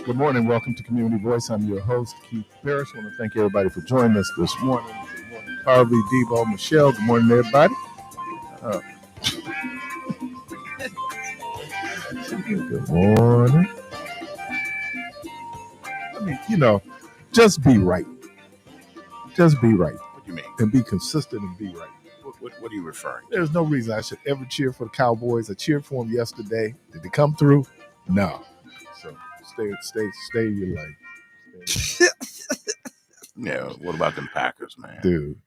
Good morning. Welcome to Community Voice. I'm your host, Keith Parris. I want to thank everybody for joining us this morning. Good morning, Carly, Debo, Michelle. Good morning, everybody. Uh, good morning. I mean, just be right. Just be right. What do you mean? And be consistent and be right. What are you referring to? There's no reason I should ever cheer for the Cowboys. I cheered for them yesterday. Did they come through? No. So stay your life. Yeah, what about them Packers, man? Dude.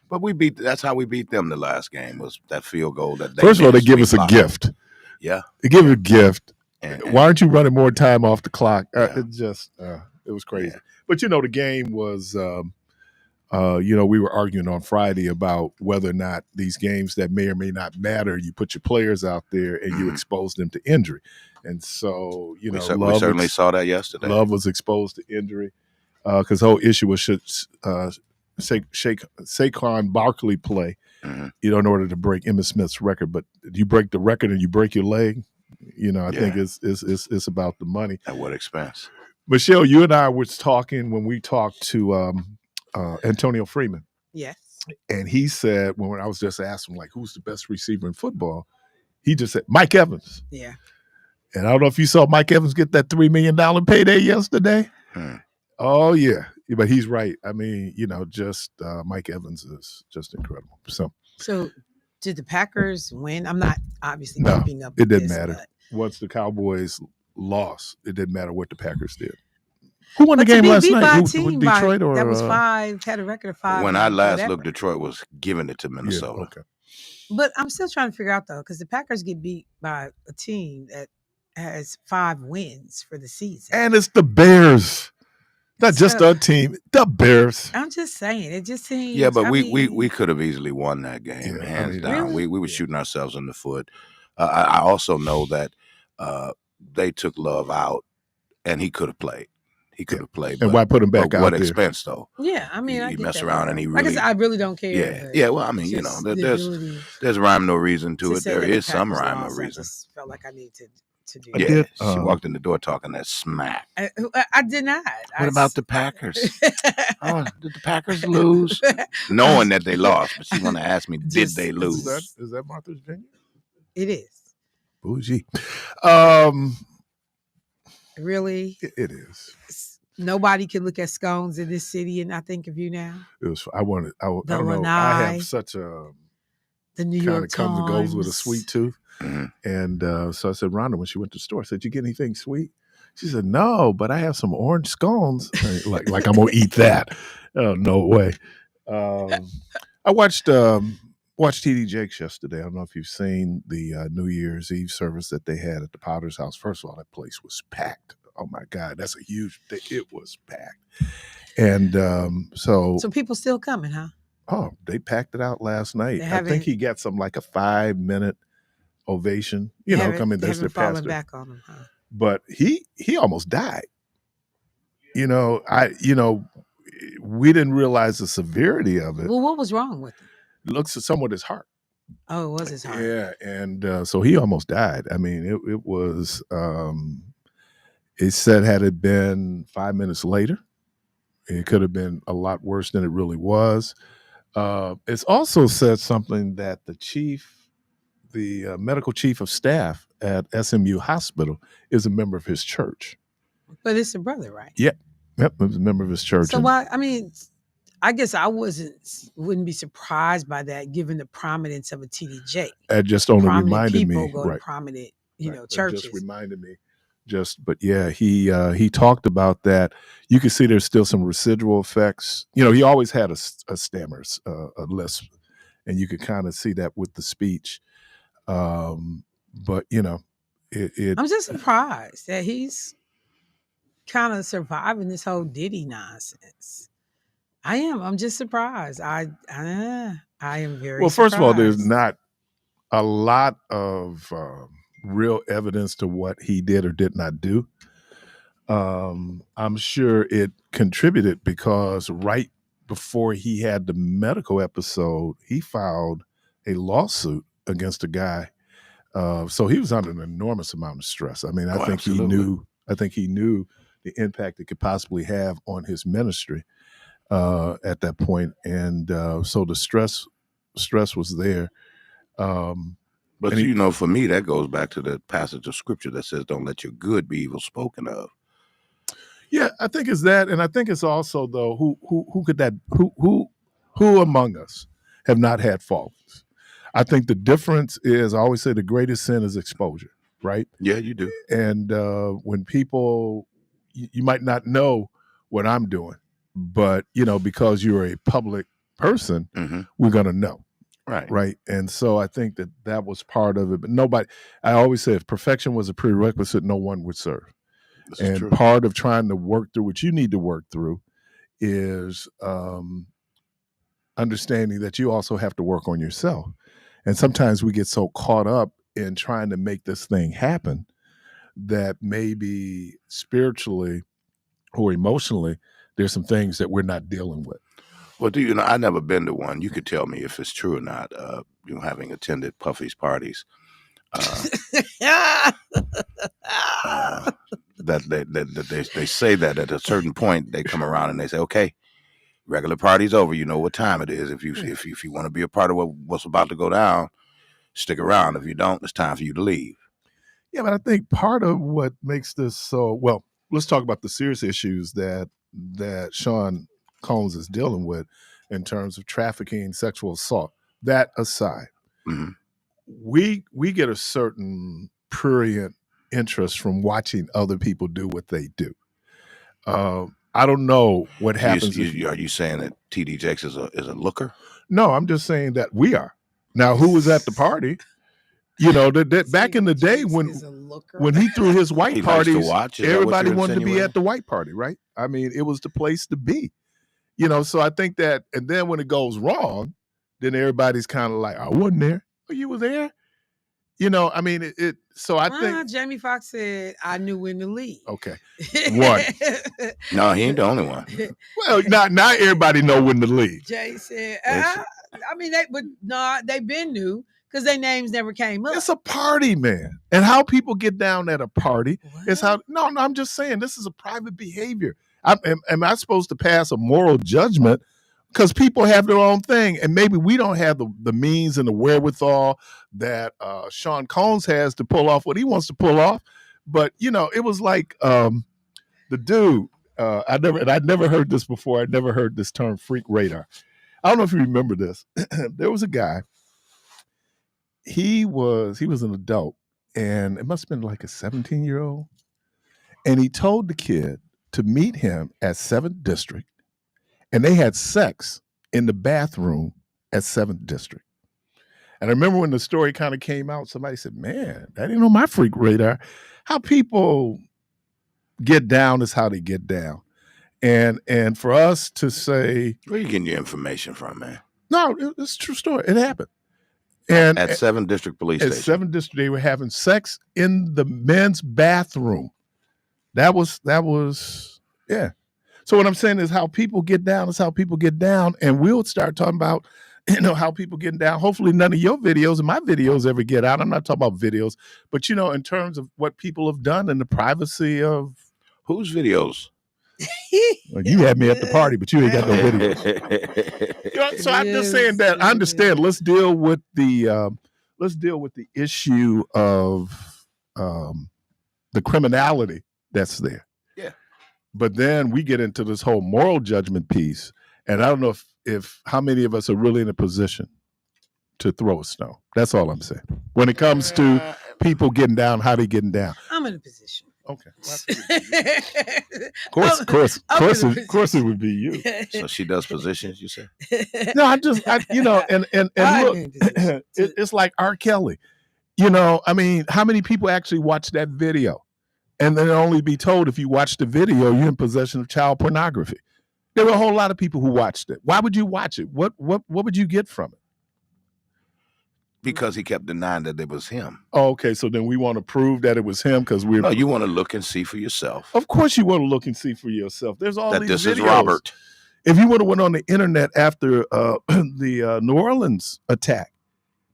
But that's how we beat them the last game, was that field goal that they First of all, they give us a gift. Yeah. They give a gift. And why aren't you running more time off the clock? Yeah. It was crazy. Yeah. But, the game was, we were arguing on Friday about whether or not these games that may or may not matter, you put your players out there and you expose them to injury. And so, we certainly saw that yesterday. Love was exposed to injury because the whole issue was should Saquon Barkley play, in order to break Emmitt Smith's record. But you break the record and you break your leg, I think it's about the money. At what expense? Michelle, you and I was talking when we talked to Antonio Freeman. Yes. And he said, when I was just asking, like, who's the best receiver in football? He just said, Mike Evans. Yeah. And I don't know if you saw Mike Evans get that $3 million payday yesterday. Oh, yeah. But he's right. I mean, Mike Evans is just incredible. So did the Packers win? I'm not obviously No, keeping up it with didn't this, matter. but Once the Cowboys lost, it didn't matter what the Packers did. Who won the to game be last beat by night? a Who, team Detroit or that was had a record of 5. When I last whatever. looked, Detroit was giving it to Minnesota. Yeah, okay. But I'm still trying to figure out, though, because the Packers get beat by a team that has 5 wins for the season. And it's the Bears. Not just our team, the Bears. I'm just saying, it just seems. Yeah, but we could have easily won that game, hands down. Really? We were shooting ourselves in the foot. I also know that they took Love out, and he could have played. He could have played. And why put him back out what there? expense, though? Yeah, I mean, I he get mess that around part. and he Like I really. said, I really don't care. Yeah. Well, I mean, there's rhyme no reason to it. There is some rhyme or reason. I just felt like I need to do I that. did, she walked in the door talking that smack. I did not. What about the Packers? Oh, did the Packers lose? Knowing that they lost, but she want to ask me, did they lose? Is that Martha's Vineyard? It is. Bougie. Really? It is. Nobody can look at scones in this city and not think of you now. It was. I don't know. Lanai, I have such a the New kind York of comes and goes with a Times. sweet tooth. And so I said, Rhonda, when she went to the store, I said, you get anything sweet? She said, no, but I have some orange scones. like I'm gonna eat that. Oh, no way. I watched TD Jakes yesterday. I don't know if you've seen the New Year's Eve service that they had at the Potter's house. First of all, that place was packed. Oh my God, that's a huge thing. It was packed. And so people still coming, huh? Oh, they packed it out last night. They I think he got some like a 5-minute ovation. There's their pastor. Back on him, huh? But he almost died. We didn't realize the severity of it. Well, what was wrong with him? It looks at somewhat his heart. Oh, it was his heart. Yeah, and so he almost died. I mean, it was. It said had it been 5 minutes later, it could have been a lot worse than it really was. It's also said something that the medical chief of staff at SMU Hospital is a member of his church. But it's a brother, right? Yep, it was a member of his church. So why? I mean, I guess I wouldn't be surprised by that, given the prominence of a TD Jakes. That just only prominent reminded me, people go right? To prominent, That churches. just reminded me. But yeah, he talked about that. You can see there's still some residual effects. He always had a stammer, a lisp, and you could kind of see that with the speech. But I'm just surprised that he's kind of surviving this whole Diddy nonsense. I am. I'm just surprised. I am very well. First of all, there's surprised. not a lot of real evidence to what he did or did not do. I'm sure it contributed because right before he had the medical episode, he filed a lawsuit against a guy. So he was under an enormous amount of stress. I mean, I think he knew the impact it could possibly have on his ministry at that point. And so the stress was there. But And he- for me, that goes back to the passage of scripture that says, "Don't let your good be evil spoken of." Yeah, I think it's that, and I think it's also though who among us have not had faults. I think the difference is, I always say the greatest sin is exposure, right? Yeah, you do. And when people, you might not know what I'm doing, but because you're a public person, we're gonna know. Right. And so I think that was part of it. But I always say, if perfection was a prerequisite, no one would serve. And true. Part of trying to work through what you need to work through is understanding that you also have to work on yourself. And sometimes we get so caught up in trying to make this thing happen that maybe spiritually or emotionally, there's some things that we're not dealing with. Well, I've never been to one. You could tell me if it's true or not. Having attended Puffy's parties, that they say that at a certain point they come around and they say, "Okay, regular party's over. You know what time it is. If you want to be a part of what's about to go down, stick around. If you don't, it's time for you to leave." Yeah, but I think part of what makes this so well. Let's talk about the serious issues that Sean Combs is dealing with in terms of trafficking, sexual assault. That aside, we get a certain prurient interest from watching other people do what they do. I don't know what happens. Are you saying that TD Jakes is a looker? No, I'm just saying that we are. Now, who was at the party? Back in the day when he threw his white parties, everybody wanted to be at the white party, right? I mean, it was the place to be. So I think that, and then when it goes wrong, then everybody's kind of like, "I wasn't there." "Oh, you were there?" I mean, so I think Jamie Foxx said, "I knew when to leave." Okay, one. No, he ain't the only one. Well, not everybody know when to leave. Jay said, I mean, they've been new because their names never came up. It's a party, man, and how people get down at a party is how. No, I'm just saying this is a private behavior. Am I supposed to pass a moral judgment? Because people have their own thing, and maybe we don't have the means and the wherewithal that Sean Combs has to pull off what he wants to pull off. But it was like the dude. I'd never heard this before. I'd never heard this term, freak radar. I don't know if you remember this. There was a guy. He was an adult, and it must have been like a 17-year-old, and he told the kid to meet him at 7th District. And they had sex in the bathroom at 7th District. And I remember when the story kind of came out, somebody said, "Man, that ain't on my freak radar." How people get down is how they get down. And for us to say, "Where are you getting your information from, man?" No, it's a true story. It happened. And at 7th District Police Station. At 7th District, they were having sex in the men's bathroom. That was, yeah. So what I'm saying is, how people get down is how people get down, and we'll start talking about, how people getting down. Hopefully, none of your videos and my videos ever get out. I'm not talking about videos, but in terms of what people have done in the privacy of whose videos. Well, you had me at the party, but you ain't got no videos. So I'm just saying that I understand. Let's deal with the issue of the criminality that's there. Yeah. But then we get into this whole moral judgment piece, and I don't know if how many of us are really in a position to throw a stone. That's all I'm saying. When it comes to people getting down, how they getting down. I'm in a position. Okay. Of course, it would be you. So she does positions, you say? No, and look, it's like R. Kelly. I mean, how many people actually watch that video? And then only be told, if you watch the video, you're in possession of child pornography. There were a whole lot of people who watched it. Why would you watch it? What would you get from it? Because he kept denying that it was him. Oh, okay. So then we want to prove that it was him because we're. No, you want to look and see for yourself. Of course, you want to look and see for yourself. There's all that these this videos. Is Robert. If you would have went on the internet after the New Orleans attack,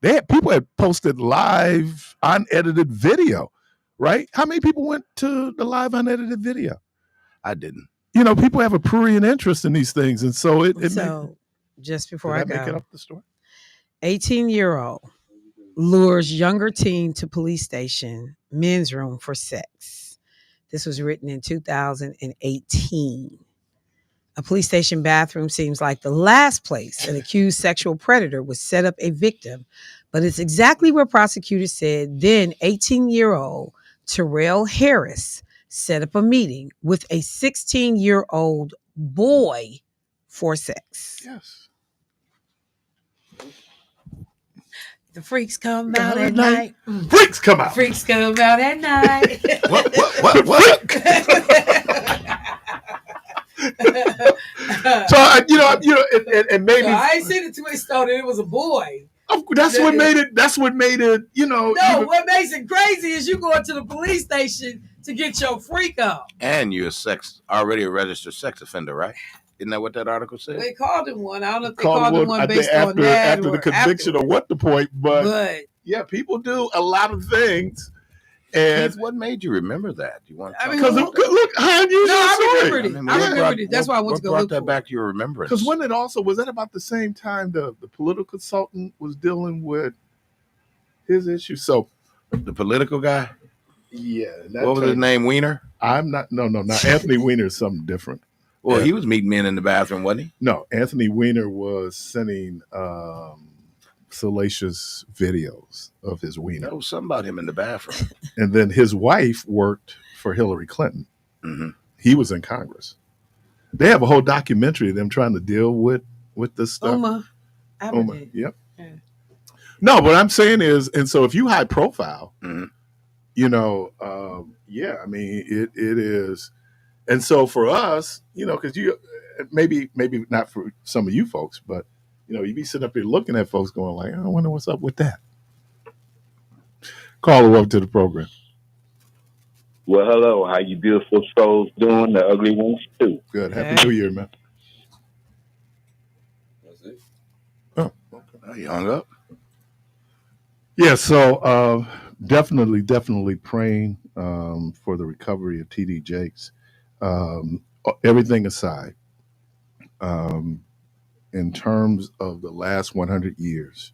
people had posted live unedited video, right? How many people went to the live unedited video? I didn't. You know, people have a prurient interest in these things, and so just before did I I make it go, up the story? 18-year-old lures younger teen to police station men's room for sex. This was written in 2018. A police station bathroom seems like the last place an accused sexual predator would set up a victim, but it's exactly where prosecutors said then 18-year-old Terrell Harris set up a meeting with a 16-year-old boy for sex. Yes. The freaks come out at night. Freaks come out. Freaks come out at night. What? So and maybe So I ain't seen the twist though that it was a boy. that's what made it. That's what made it. You know. No, what makes it crazy is you going to the police station to get your freak on. And you're already a registered sex offender, right? Isn't that what that article said? They called him one. I don't know if they called him one based on that after the conviction afterwards. or what the point, but yeah, people do a lot of things. And Keith, what made you remember that? You want? Because look, how unusual. No, I remembered it. I remembered it. That's why I went to go look brought that for back to your remembrance? Because when it also was that about the same time the political consultant was dealing with his issue. So the political guy. Yeah. What was his name? Wiener. I'm not. No. Not Anthony Weiner is something different. Well, he was meeting men in the bathroom, wasn't he? No, Anthony Weiner was sending salacious videos of his wiener. There was something about him in the bathroom. And then his wife worked for Hillary Clinton. Mm-hmm. He was in Congress. They have a whole documentary of them trying to deal with this stuff. Uma. Yep. Yeah. No, what I'm saying is, and so if you high profile, you know, I mean, it is. And so for us, you know, because you maybe not for some of you folks, but you know, you be sitting up here looking at folks going like, I wonder what's up with that. Caller, welcome to the program. Well, hello. How you beautiful souls doing? The ugly ones too. Good. Happy New Year, man. That's it. Oh, okay. You hung up? Yeah. So definitely praying for the recovery of TD Jakes. Everything aside, in terms of the last 100 years,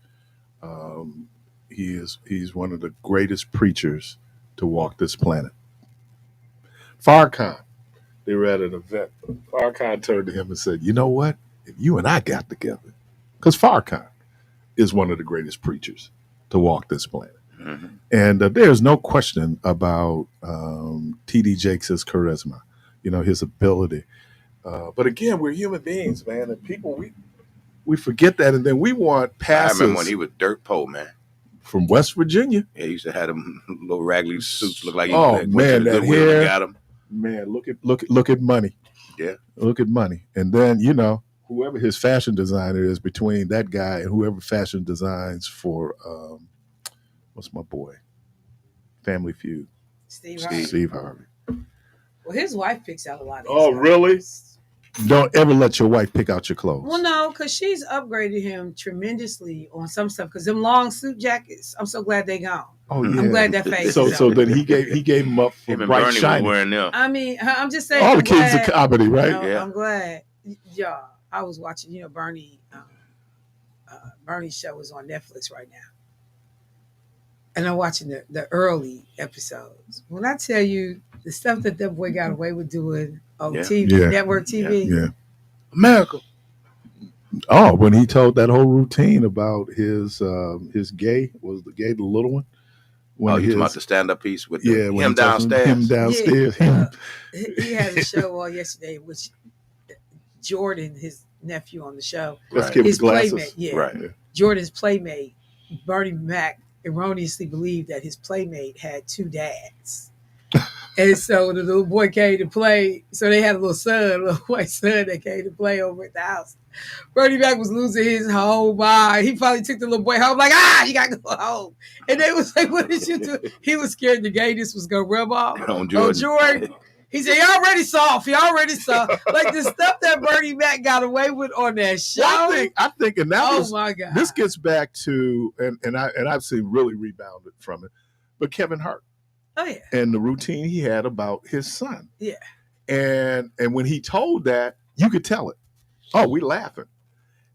he's one of the greatest preachers to walk this planet. Farrakhan, they were at an event. Farrakhan turned to him and said, "You know what? If you and I got together," because Farrakhan is one of the greatest preachers to walk this planet. Mm-hmm. And there's no question about TD Jakes' charisma. You know, his ability. But again, we're human beings, man. And people, we forget that. And then we want passes. I remember when he was dirt poor, man. From West Virginia. Yeah, he used to have them little raggedy suits look like he man, that hair. Got him. Man, look at money. Yeah. Look at money. And then, you know, whoever his fashion designer is between that guy and whoever fashion designs for, what's my boy? Family Feud. Steve Harvey. Well, his wife picks out a lot of really? Don't ever let your wife pick out your clothes. Well, no, because she's upgraded him tremendously on some stuff. Because them long suit jackets, I'm so glad they gone. Oh, yeah. I'm glad that phase. So then he gave him up for bright shiny. I mean, I'm just saying. All the kids are comedy, right? You know, yeah. I'm glad. Yeah, I was watching. You know, Bernie's show is on Netflix right now, and I'm watching the early episodes. When I tell you the stuff that boy got away with doing on TV, network TV, yeah, America. Oh, when he told that whole routine about his gay, was the gay the little one? When he's about the stand-up piece with him downstairs. Him downstairs. Yeah, he had a show on yesterday, which Jordan, his nephew on the show, his playmate, Jordan's playmate, Bernie Mac, erroneously believed that his playmate had two dads. And so the little boy came to play. So they had a little white son that came to play over at the house. Bernie Mac was losing his whole mind. He finally took the little boy home, like, you got to go home. And they was like, what did you do? He was scared the gayness was going to rub off on Jordan. He said, he already soft. Like the stuff that Bernie Mac got away with on that show. Well, I think, and that my God. This gets back to, and I've seen really rebounded from it, but Kevin Hart. Oh, yeah. And the routine he had about his son. Yeah. And when he told that, you could tell it. Oh, we laughing.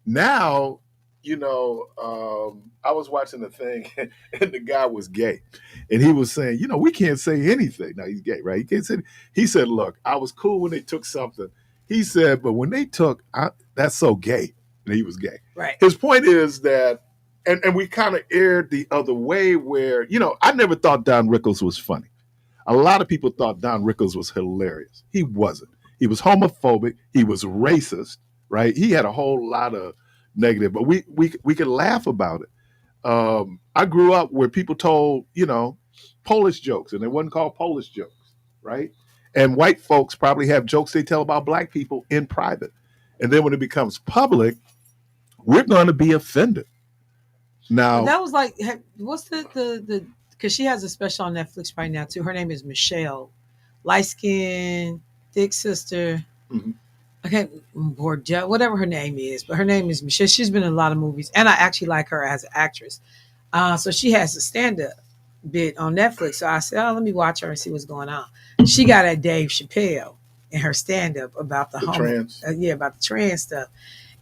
Now, I was watching the thing and the guy was gay. And he was saying, we can't say anything. Now he's gay, right? He can't say. He said, look, I was cool when they took something. He said, but when they took, that's so gay. And he was gay. Right. His point is that, and we kind of aired the other way where, I never thought Don Rickles was funny. A lot of people thought Don Rickles was hilarious. He wasn't. He was homophobic. He was racist, right? He had a whole lot of negative, but we could laugh about it. I grew up where people told, Polish jokes, and they wasn't called Polish jokes, right? And white folks probably have jokes they tell about black people in private. And then when it becomes public, we're going to be offended. Now, that was like, what's the because she has a special on Netflix right now too. Her name is Michelle, light skin, thick sister. Mm-hmm. I can't whatever her name is, but her name is Michelle. She's been in a lot of movies, and I actually like her as an actress. So she has a stand-up bit on Netflix. So I said, let me watch her and see what's going on. She got a Dave Chappelle in her stand-up about the trans. About the trans stuff.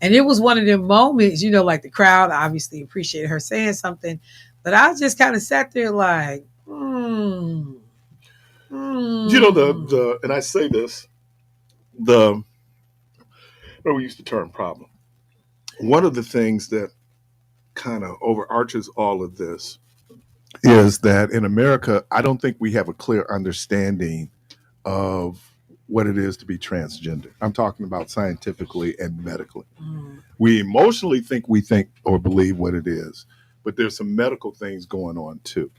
And it was one of them moments, like the crowd obviously appreciated her saying something, but I just kind of sat there like, and I say this, we used the term problem. One of the things that kind of overarches all of this is that in America, I don't think we have a clear understanding of what it is to be transgender. I'm talking about scientifically and medically. We emotionally think or believe what it is, but there's some medical things going on too.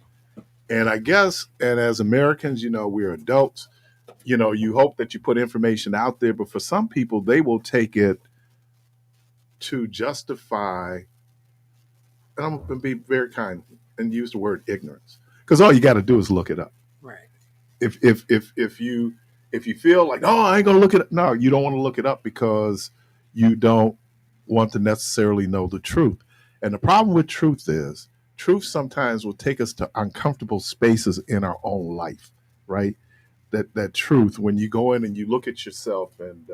And I guess, and as Americans, we're adults, you hope that you put information out there, but for some people, they will take it to justify, and I'm going to be very kind and use the word ignorance, because all you got to do is look it up. Right. If you feel like, oh, I ain't going to look it up. No, you don't want to look it up because you don't want to necessarily know the truth. And the problem with truth is, truth sometimes will take us to uncomfortable spaces in our own life, right? That truth, when you go in and you look at yourself, and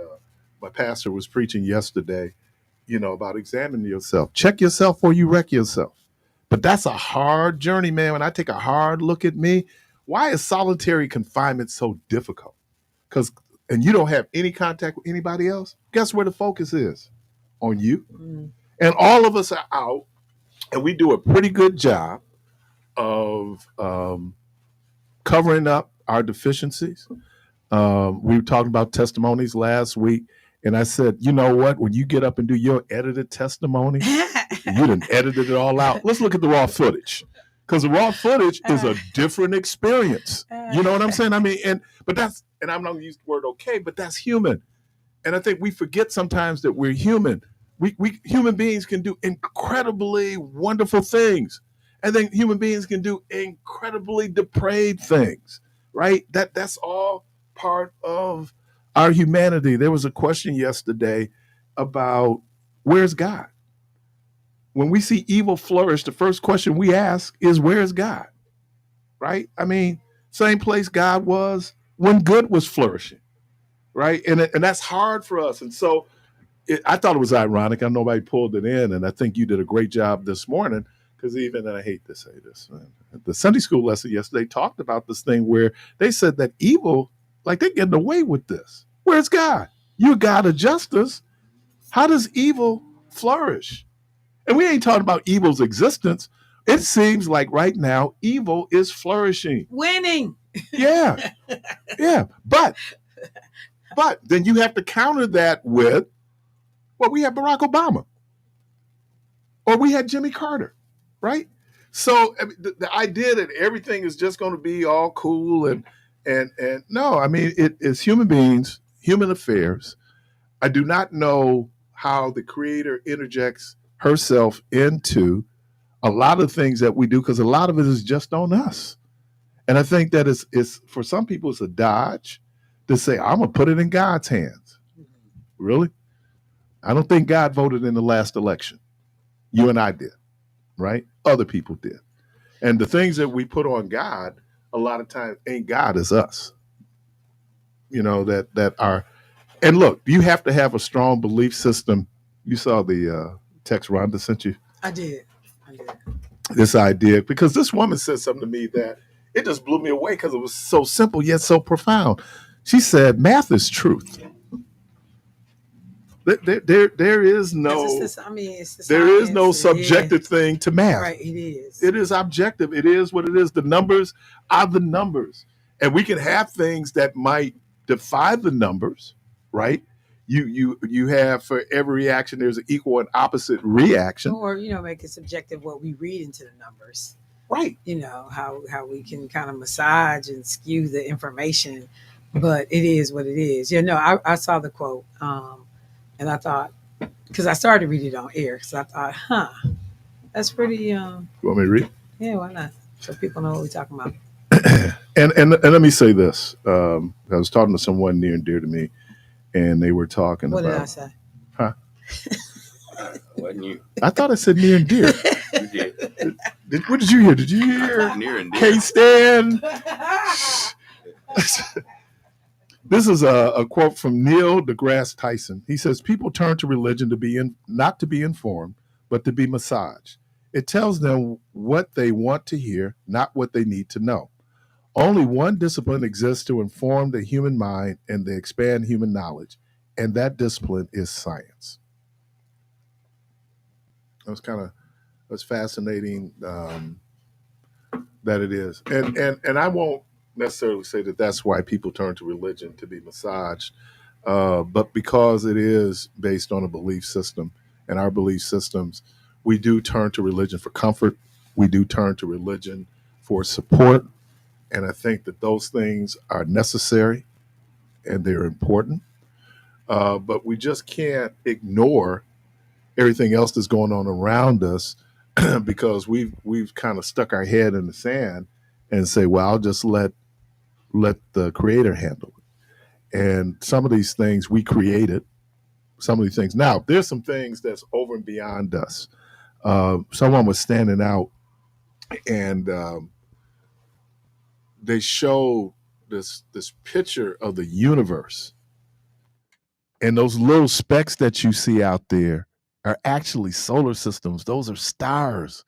my pastor was preaching yesterday, about examining yourself. Check yourself or you wreck yourself. But that's a hard journey, man. When I take a hard look at me, why is solitary confinement so difficult? And you don't have any contact with anybody else. Guess where the focus is? On you. And all of us are out, and we do a pretty good job of covering up our deficiencies. We were talking about testimonies last week, and I said, you know what? When you get up and do your edited testimony, you done edited it all out. Let's look at the raw footage, because the raw footage is a different experience. You know what I'm saying? I mean, and I'm not going to use the word okay, but that's human. And I think we forget sometimes that we're human. We human beings can do incredibly wonderful things. And then human beings can do incredibly depraved things, right? That's all part of our humanity. There was a question yesterday about, where's God? When we see evil flourish, the first question we ask is, where's God? Right? I mean, same place God was when good was flourishing, right? And that's hard for us. And so I thought it was ironic. I know nobody pulled it in, and I think you did a great job this morning, because even, and I hate to say this, the Sunday school lesson yesterday talked about this thing where they said that evil, like, they're getting away with this. Where's God? You're God of justice. How does evil flourish? And we ain't talking about evil's existence. It seems like right now, evil is flourishing. Winning. Yeah. Yeah. But then you have to counter that with, well, we had Barack Obama, or we had Jimmy Carter, right? So I mean, the idea that everything is just going to be all cool and no, I mean, it is human beings, human affairs. I do not know how the Creator interjects herself into a lot of things that we do, because a lot of it is just on us. And I think that it's for some people, it's a dodge to say, I'm going to put it in God's hands. Really? I don't think God voted in the last election. You and I did, right? Other people did. And the things that we put on God, a lot of times ain't God, it's us. that are, and look, you have to have a strong belief system. You saw the text Rhonda sent you? I did. This idea, because this woman said something to me that it just blew me away because it was so simple yet so profound. She said, math is truth. There is no, there is no subjective thing to math. Right, it is. It is objective. It is what it is. The numbers are the numbers. And we can have things that might defy the numbers, right? You have, for every reaction, there's an equal and opposite reaction. Or, make it subjective what we read into the numbers. Right. How we can kind of massage and skew the information, but it is what it is. I saw the quote, and I thought, because I started to read it on air, because I thought, that's pretty. You want me to read? Yeah, why not? So people know what we're talking about. and let me say this. I was talking to someone near and dear to me, and they were talking about. What did I say? Huh? Wasn't you? I thought I said near and dear. You did. What did you hear? Did you hear? Near and dear. K-Stan. This is a quote from Neil deGrasse Tyson. He says, people turn to religion not to be informed, but to be massaged. It tells them what they want to hear, not what they need to know. Only one discipline exists to inform the human mind and to expand human knowledge, and that discipline is science. That's fascinating that it is. And I won't necessarily say that that's why people turn to religion, to be massaged, but because it is based on a belief system, and our belief systems, we do turn to religion for comfort. We do turn to religion for support. And I think that those things are necessary and they're important. But we just can't ignore everything else that's going on around us because we've kind of stuck our head in the sand and say, well, I'll just let the Creator handle it. And some of these things we created, some of these things. Now, there's some things that's over and beyond us. Someone was standing out and they showed this picture of the universe. And those little specks that you see out there are actually solar systems. Those are stars.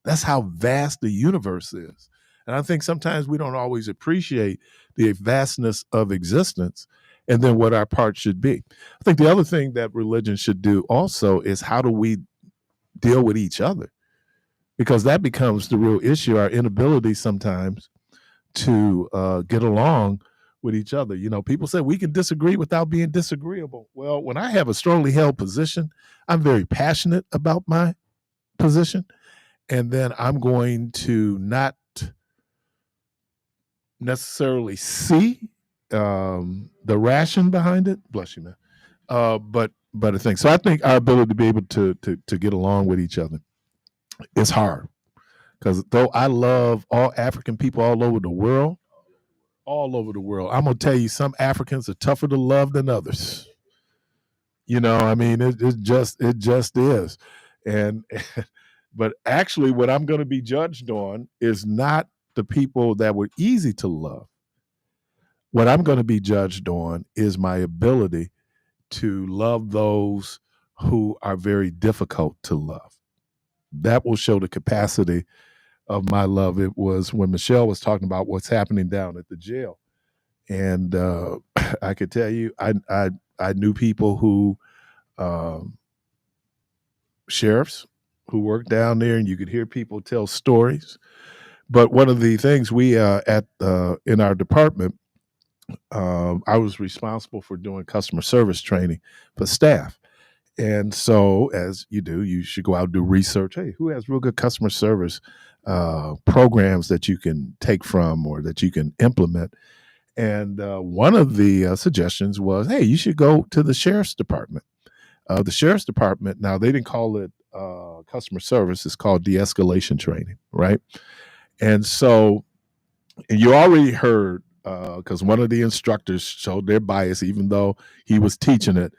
That's how vast the universe is. And I think sometimes we don't always appreciate the vastness of existence and then what our part should be. I think the other thing that religion should do also is how do we deal with each other? Because that becomes the real issue, our inability sometimes to get along with each other. People say we can disagree without being disagreeable. Well, when I have a strongly held position, I'm very passionate about my position. And then I'm going to not necessarily see the ration behind it. Bless you, man. But I think so. I think our ability to be able to get along with each other is hard. Because though I love all African people all over the world, I'm gonna tell you, some Africans are tougher to love than others. It just is. And but actually, what I'm going to be judged on is not the people that were easy to love. What I'm going to be judged on is my ability to love those who are very difficult to love. That will show the capacity of my love. It was when Michelle was talking about what's happening down at the jail. And I could tell you, I knew people who, sheriffs who worked down there, and you could hear people tell stories. But one of the things we in our department, I was responsible for doing customer service training for staff. And so, as you do, you should go out and do research. Hey, who has real good customer service programs that you can take from or that you can implement? And one of the suggestions was, hey, you should go to the sheriff's department. The sheriff's department, now they didn't call it customer service, it's called de-escalation training, right? And so you already heard, because one of the instructors showed their bias, even though he was teaching it,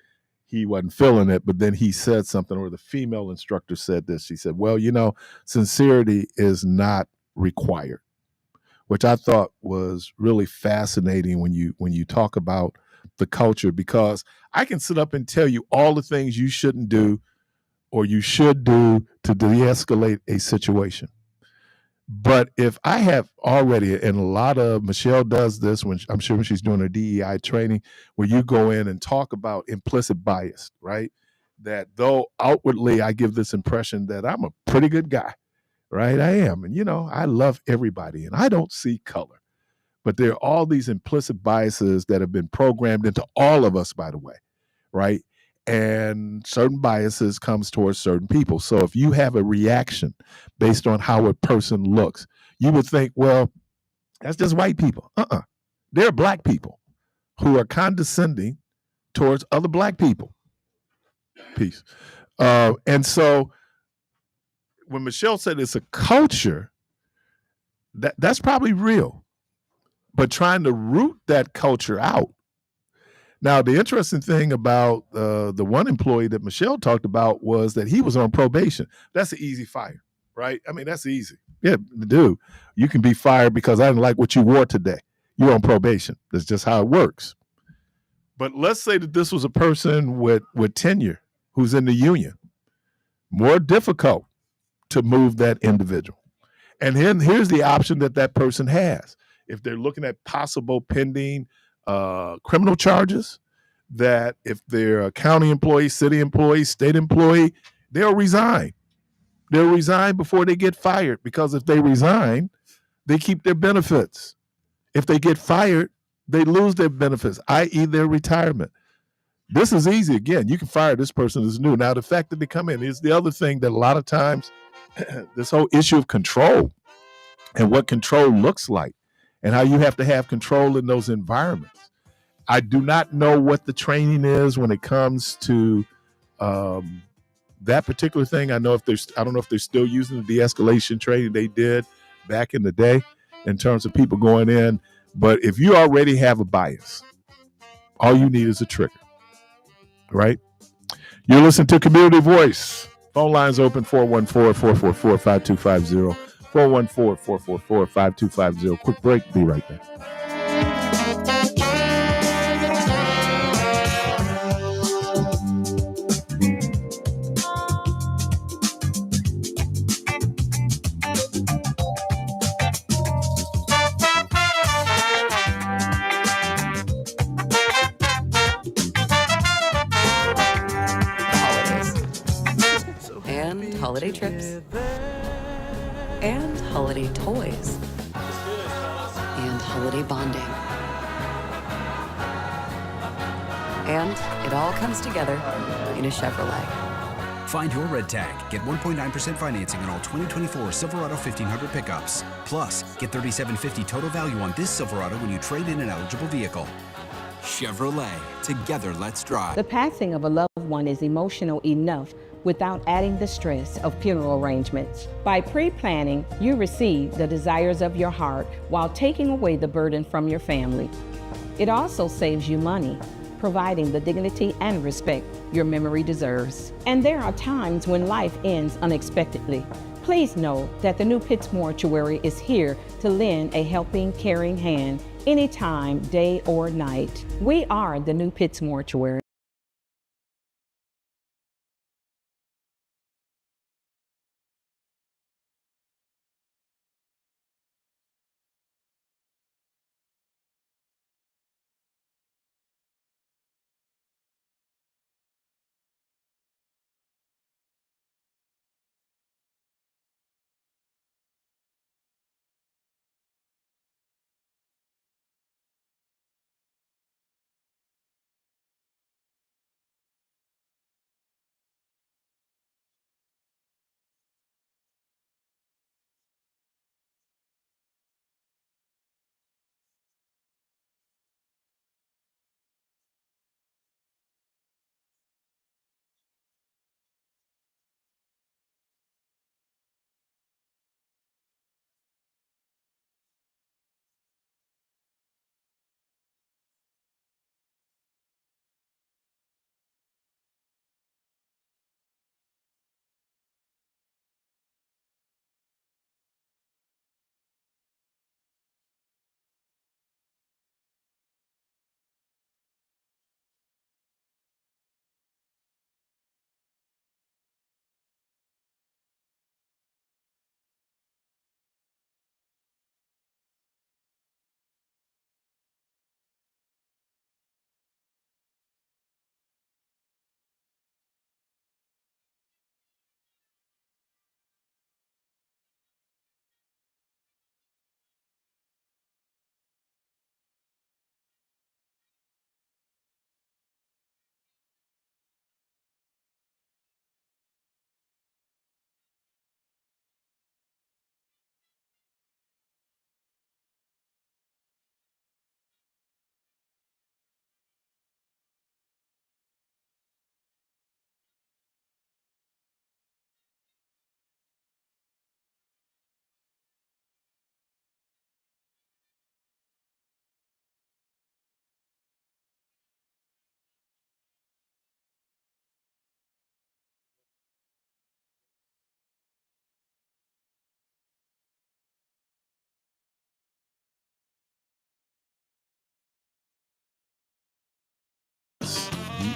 he wasn't feeling it, but then he said something, or the female instructor said this. She said, well, sincerity is not required. which I thought was really fascinating when you talk about the culture, because I can sit up and tell you all the things you shouldn't do or you should do to de-escalate a situation. But if I have already, and a lot of Michelle does this when I'm sure when she's doing her DEI training, where you go in and talk about implicit bias, right? That though outwardly I give this impression that I'm a pretty good guy, right? I am. And, I love everybody and I don't see color. But there are all these implicit biases that have been programmed into all of us, by the way, right? And certain biases comes towards certain people. So if you have a reaction based on how a person looks, you would think, well, that's just white people. There are black people who are condescending towards other black people. Peace. And so when Michelle said it's a culture, that's probably real. But trying to root that culture out. Now, the interesting thing about the one employee that Michelle talked about was that he was on probation. That's an easy fire, right? I mean, that's easy. Yeah, dude, you can be fired because I didn't like what you wore today. You're on probation. That's just how it works. But let's say that this was a person with tenure who's in the union. More difficult to move that individual. And then here's the option that person has. If they're looking at possible pending criminal charges, that if they're a county employee, city employee, state employee, they'll resign. They'll resign before they get fired, because if they resign, they keep their benefits. If they get fired, they lose their benefits, i.e. their retirement. This is easy. Again, you can fire this person who's new. Now, the fact that they come in is the other thing that a lot of times, this whole issue of control and what control looks like and how you have to have control in those environments. I do not know what the training is when it comes to that particular thing. I don't know if they're still using the de-escalation training they did back in the day in terms of people going in. But if you already have a bias, all you need is a trigger, right? You're listening to Community Voice. Phone lines open 414-444-5250. 414-444-5250. Quick break. Be right back. Holiday trips, and holiday toys, and holiday bonding. And it all comes together in a Chevrolet. Find your red tag. Get 1.9% financing on all 2024 Silverado 1500 pickups. Plus, get $3,750 total value on this Silverado when you trade in an eligible vehicle. Chevrolet. Together, let's drive. The passing of a loved one is emotional enough without adding the stress of funeral arrangements. By pre-planning, you receive the desires of your heart while taking away the burden from your family. It also saves you money, providing the dignity and respect your memory deserves. And there are times when life ends unexpectedly. Please know that the New Pitts Mortuary is here to lend a helping, caring hand anytime, day or night. We are the New Pitts Mortuary.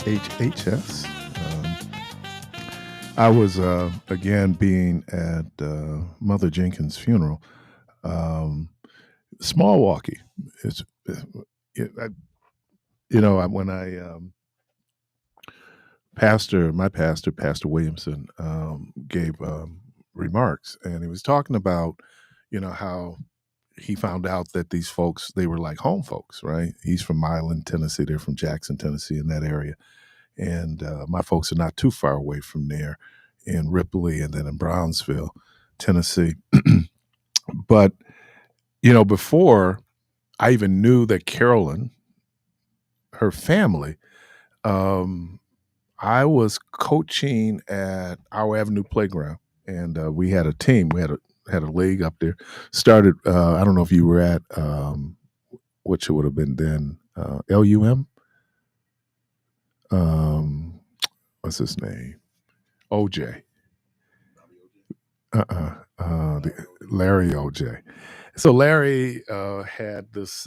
Dhhs. I was again being at Mother Jenkins' funeral. Small walkie. It's when Pastor Williamson, gave remarks, and he was talking about, how he found out that these folks, they were like home folks, right? He's from Milan, Tennessee. They're from Jackson, Tennessee, in that area. And my folks are not too far away from there in Ripley and then in Brownsville, Tennessee. But, before I even knew that Carolyn, her family, I was coaching at our Avenue Playground, and we had a team. We had a league up there. Started. I don't know if you were at which it would have been then. LUM. What's his name? OJ. Larry OJ. So Larry had this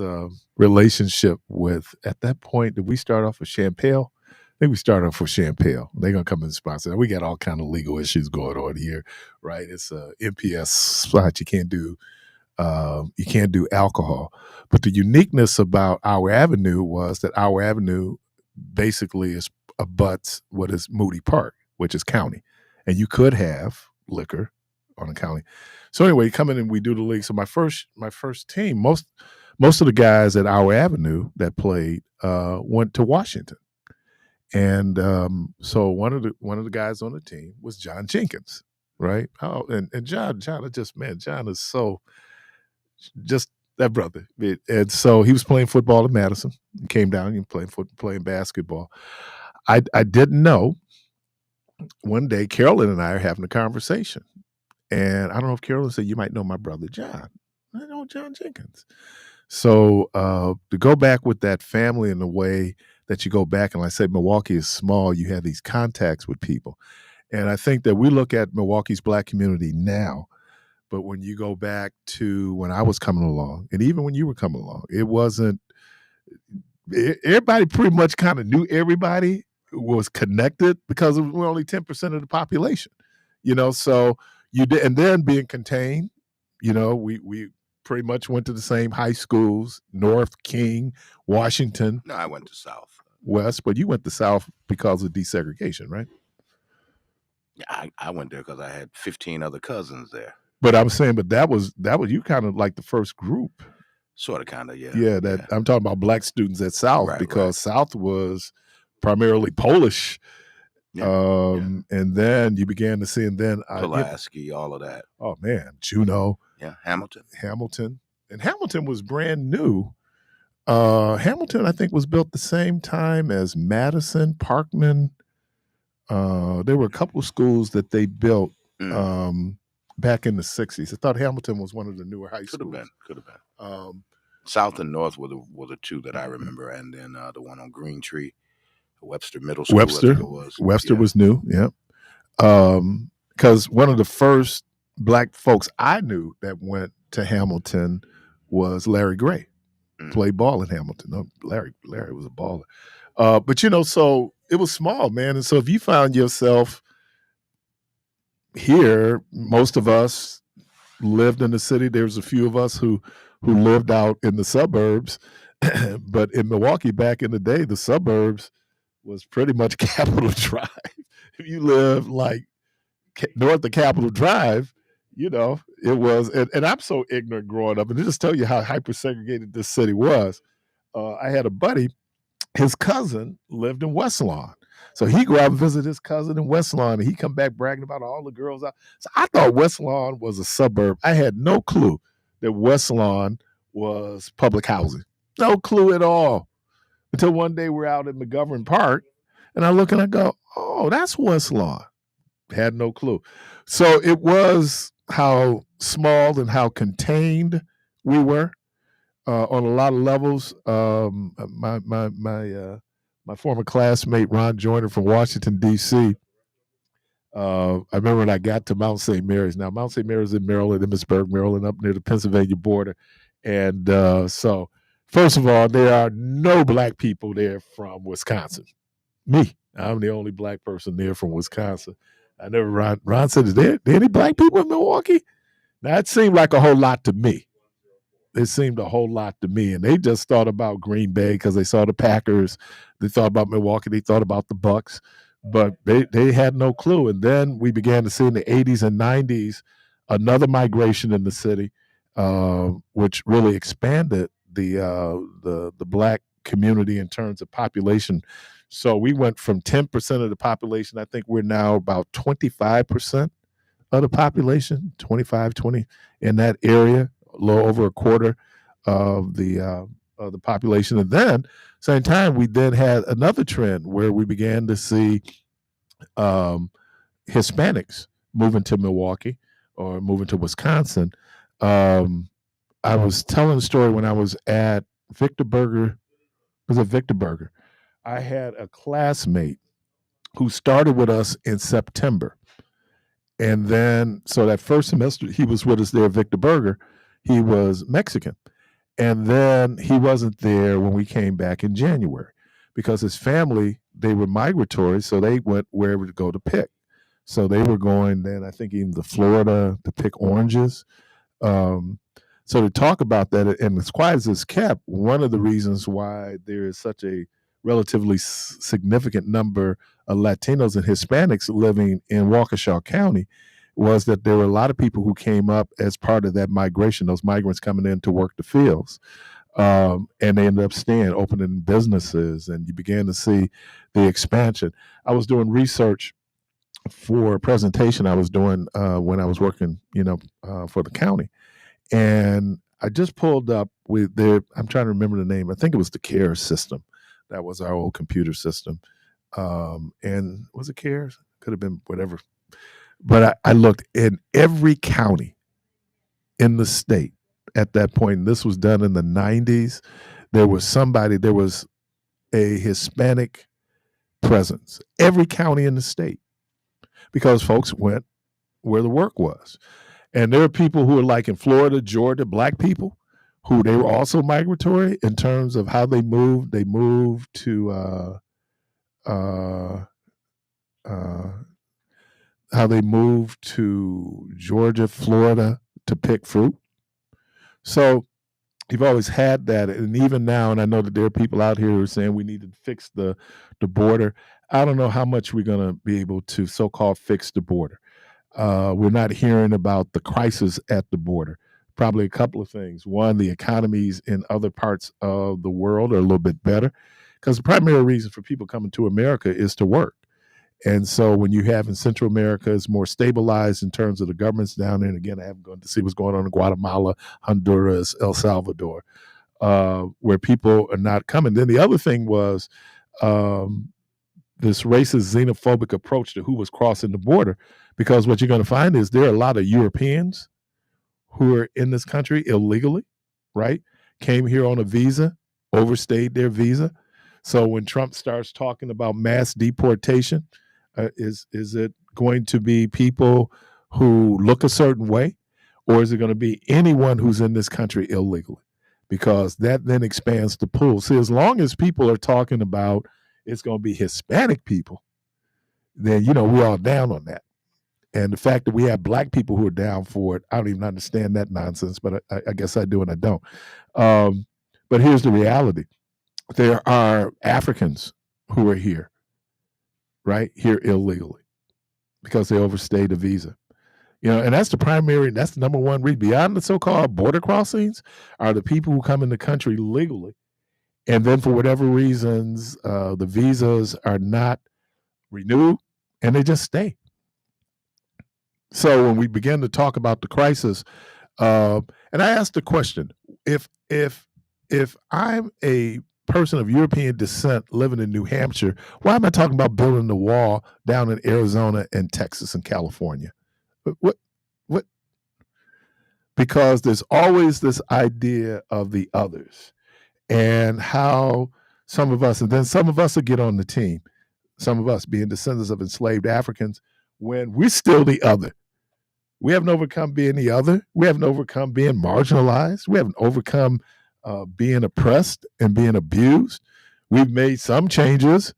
relationship with, at that point, did we start off with Champale? I think we started off with Champale. They're going to come and sponsor. We got all kind of legal issues going on here, right? It's a MPS spot. You can't do alcohol. But the uniqueness about our avenue was that our avenue basically abuts what is Moody Park, which is county. And you could have liquor on a county. So anyway, come in and we do the league. So my first team, most of the guys at our avenue that played went to Washington. And so one of the guys on the team was John Jenkins, right? Oh, and John is so just that brother. And so he was playing football in Madison. He came down and playing basketball. I didn't know. One day, Carolyn and I are having a conversation. And I don't know if Carolyn said, "You might know my brother John." I know John Jenkins. So to go back with that family in the way that you go back, and like I said, Milwaukee is small. You have these contacts with people. And I think that we look at Milwaukee's Black community now, but when you go back to when I was coming along, and even when you were coming along, it wasn't, everybody pretty much kind of knew everybody, was connected, because we're only 10% of the population, so you did. And then being contained, we pretty much went to the same high schools, North, King, Washington. No, I went to South. West, but you went to South because of desegregation, right? Yeah, I went there because I had 15 other cousins there. But I'm saying, but that was you kind of like the first group. Sort of, kind of, yeah. Yeah, I'm talking about Black students at South, right, because South was primarily Polish. Yeah, and then you began to see, and then Pulaski, all of that. Oh man, Juneau. Yeah, Hamilton. And Hamilton was brand new. Hamilton, I think, was built the same time as Madison, Parkman. There were a couple of schools that they built back in the 60s. I thought Hamilton was one of the newer high schools. Could have been. South and North were the two that I remember, and then the one on Green Tree, Webster Middle School. Webster was new, yeah. Because one of the first Black folks I knew that went to Hamilton was Larry Gray. Played ball in Hamilton. No, Larry was a baller. But so it was small, man. And so if you found yourself here, most of us lived in the city. There was a few of us who lived out in the suburbs. But in Milwaukee back in the day, the suburbs was pretty much Capitol Drive. If you live like north of Capitol Drive, it was, and I'm so ignorant growing up, and to just tell you how hyper-segregated this city was. I had a buddy, his cousin lived in West Lawn. So he go out and visit his cousin in West Lawn, and he come back bragging about all the girls out. So I thought West Lawn was a suburb. I had no clue that West Lawn was public housing. No clue at all. Until one day we're out in McGovern Park, and I look and I go, oh, that's West Lawn. Had no clue. So it was how small and how contained we were on a lot of levels. My former classmate Ron Joyner from Washington D.C. I remember when I got to Mount St. Mary's. Now Mount St. Mary's in Maryland, Emmitsburg, Maryland, up near the Pennsylvania border, and so first of all, there are no Black people there from Wisconsin. me. I'm the only black person there from Wisconsin. I never, Ron said, is there any black people in Milwaukee? Now, it seemed like a whole lot to me. It seemed a whole lot to me. And they just thought about Green Bay because they saw the Packers. They thought about Milwaukee. They thought about the Bucks. But they had no clue. And then we began to see in the 80s and 90s another migration in the city, which really expanded the black community in terms of population. So we went from 10% of the population. I think we're now about 25% of the population, 25, 20 in that area, a little over a quarter of the population. And then same time, we then had another trend where we began to see Hispanics moving to Milwaukee or moving to Wisconsin. I was telling a story when I was at Victor Burger. It was at Victor Burger. I had a classmate who started with us in September. And then, so that first semester, he was with us there at Victor Burger. He was Mexican. And then he wasn't there when we came back in January because his family, they were migratory, so they went wherever to go to pick. So they were going then, I think, even to Florida to pick oranges. So to talk about that, and as quiet as it's kept, one of the reasons why there is such a relatively significant number of Latinos and Hispanics living in Waukesha County was that there were a lot of people who came up as part of that migration, those migrants coming in to work the fields. And they ended up staying, opening businesses, and you began to see the expansion. I was doing research for a presentation I was doing when I was working, for the county. And I just pulled up with I'm trying to remember the name. I think it was the CARES system. That was our old computer system. And was it CARES? Could have been whatever. But I looked in every county in the state at that point. And this was done in the 90s. There was a Hispanic presence. Every county in the state. Because folks went where the work was. And there are people who are like in Florida, Georgia, black people, who they were also migratory in terms of how they moved. They moved to Georgia, Florida to pick fruit. So you've always had that. And even now, and I know that there are people out here who are saying we need to fix the border. I don't know how much we're going to be able to so-called fix the border. We're not hearing about the crisis at the border. Probably a couple of things. One, the economies in other parts of the world are a little bit better because the primary reason for people coming to America is to work. And so when you have in Central America, it's more stabilized in terms of the governments down there. And again, I haven't gone to see what's going on in Guatemala, Honduras, El Salvador, where people are not coming. Then the other thing was this racist, xenophobic approach to who was crossing the border. Because what you're going to find is there are a lot of Europeans who are in this country illegally, right? Came here on a visa, overstayed their visa. So when Trump starts talking about mass deportation, is it going to be people who look a certain way? Or is it going to be anyone who's in this country illegally? Because that then expands the pool. See, as long as people are talking about it's going to be Hispanic people, then, we're all down on that. And the fact that we have black people who are down for it, I don't even understand that nonsense, but I guess I do and I don't. But here's the reality. There are Africans who are here, right? Here illegally because they overstayed a visa. And that's the number one reason. Beyond the so-called border crossings are the people who come in the country legally. And then for whatever reasons, the visas are not renewed and they just stay. So when we begin to talk about the crisis, and I asked the question, if I'm a person of European descent living in New Hampshire, why am I talking about building the wall down in Arizona and Texas and California? What? Because there's always this idea of the others and how some of us will get on the team, some of us being descendants of enslaved Africans, when we're still the other. We haven't overcome being the other. We haven't overcome being marginalized. We haven't overcome being oppressed and being abused. We've made some changes,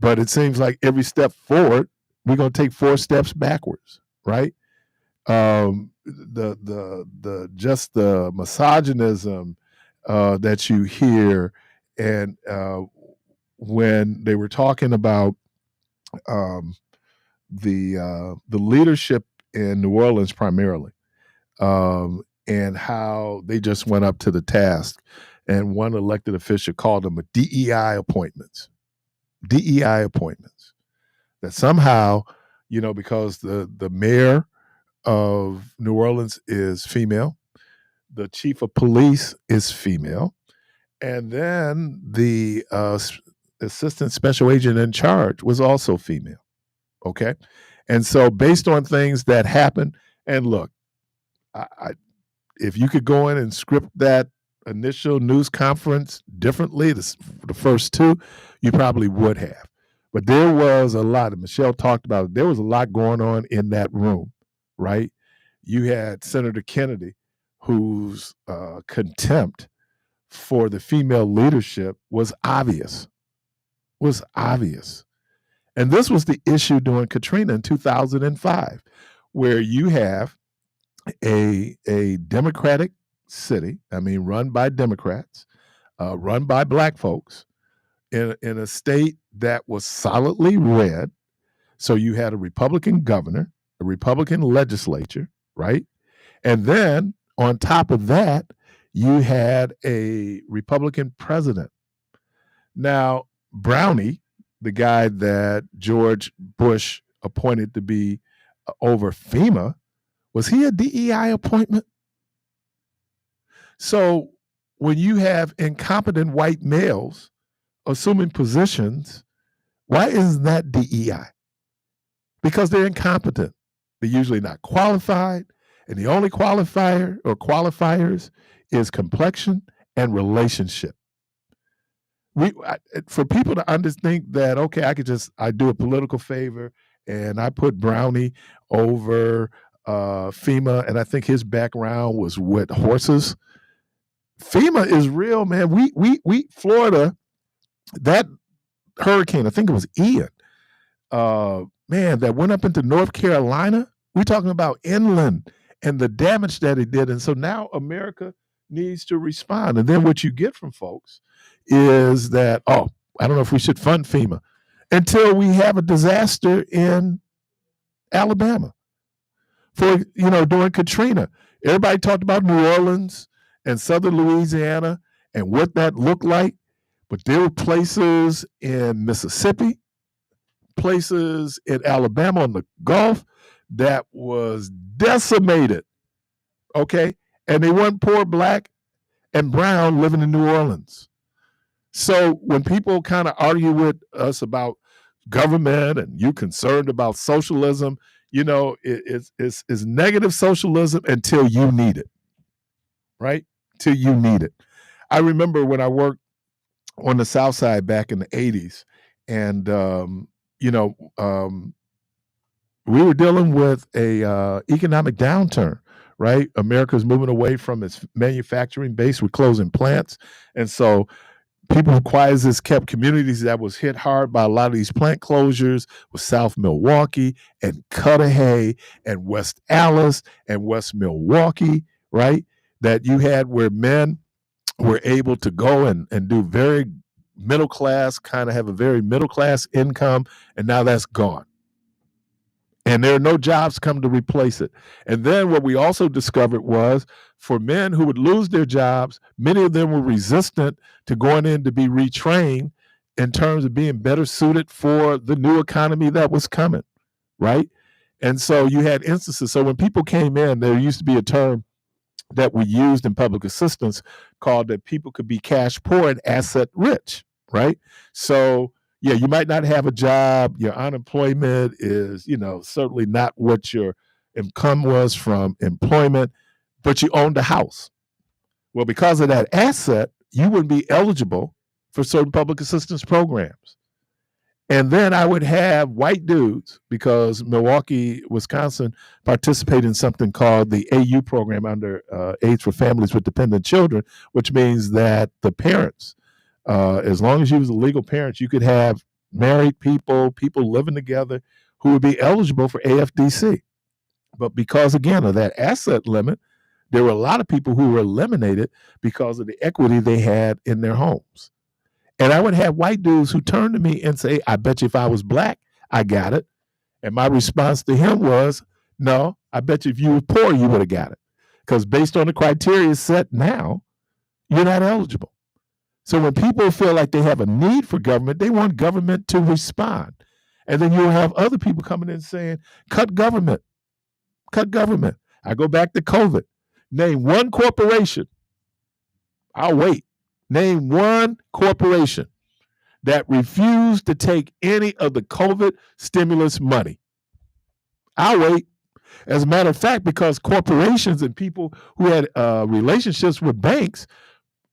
But it seems like every step forward, we're going to take 4 steps backwards, right? The misogynism that you hear, and when they were talking about the leadership in New Orleans primarily, and how they just went up to the task, and one elected official called them a DEI appointments. DEI appointments. That somehow, because the mayor of New Orleans is female, the chief of police is female, and then the assistant special agent in charge was also female. Okay. And so based on things that happened, and look, if you could go in and script that initial news conference differently, the first 2, you probably would have. But there was a lot, and Michelle talked about it, there was a lot going on in that room, right? You had Senator Kennedy, whose contempt for the female leadership was obvious. And this was the issue during Katrina in 2005, where you have a Democratic city, run by Democrats, run by Black folks, in a state that was solidly red. So you had a Republican governor, a Republican legislature, right? And then on top of that, you had a Republican president. Now, Brownie, the guy that George Bush appointed to be over FEMA, was he a DEI appointment? So when you have incompetent white males assuming positions, why isn't that DEI? Because they're incompetent. They're usually not qualified, and the only qualifier or qualifiers is complexion and relationship. For people to understand that, okay, I do a political favor and I put Brownie over FEMA, and I think his background was with horses. FEMA is real, man. We Florida, that hurricane, I think it was Ian, that went up into North Carolina. We're talking about inland and the damage that it did. And so now America needs to respond. And then what you get from folks is that, I don't know if we should fund FEMA until we have a disaster in Alabama. During Katrina, everybody talked about New Orleans and southern Louisiana and what that looked like. But there were places in Mississippi, places in Alabama on the Gulf that was decimated, okay? And they weren't poor Black and brown living in New Orleans. So when people kind of argue with us about government and you concerned about socialism, it's negative socialism until you need it, right? Till you need it. I remember when I worked on the South Side back in the 80s, and we were dealing with a economic downturn, right? America's moving away from its manufacturing base. We're closing plants. And so people who Quietus kept communities that was hit hard by a lot of these plant closures was South Milwaukee and Cudahy and West Allis and West Milwaukee, right? That you had where men were able to go and do very middle class, kind of have a very middle class income, and now that's gone. And there are no jobs come to replace it. And then what we also discovered was for men who would lose their jobs, many of them were resistant to going in to be retrained in terms of being better suited for the new economy that was coming, right? And so you had instances. So when people came in, there used to be a term that we used in public assistance called that people could be cash poor and asset rich, right? So yeah, you might not have a job. Your unemployment is, certainly not what your income was from employment, but you owned a house. Well, because of that asset, you wouldn't be eligible for certain public assistance programs. And then I would have white dudes, because Milwaukee, Wisconsin participated in something called the AU program under AIDS for Families with Dependent Children, which means that the parents, as long as you was a legal parent, you could have married people, people living together who would be eligible for AFDC. But because, again, of that asset limit, there were a lot of people who were eliminated because of the equity they had in their homes. And I would have white dudes who turned to me and say, I bet you if I was black, I got it. And my response to him was, no, I bet you if you were poor, you would have got it. Because based on the criteria set now, you're not eligible. So when people feel like they have a need for government, they want government to respond. And then you'll have other people coming in saying, cut government, cut government. I go back to COVID. Name one corporation. I'll wait. Name one corporation that refused to take any of the COVID stimulus money. I'll wait. As a matter of fact, because corporations and people who had relationships with banks,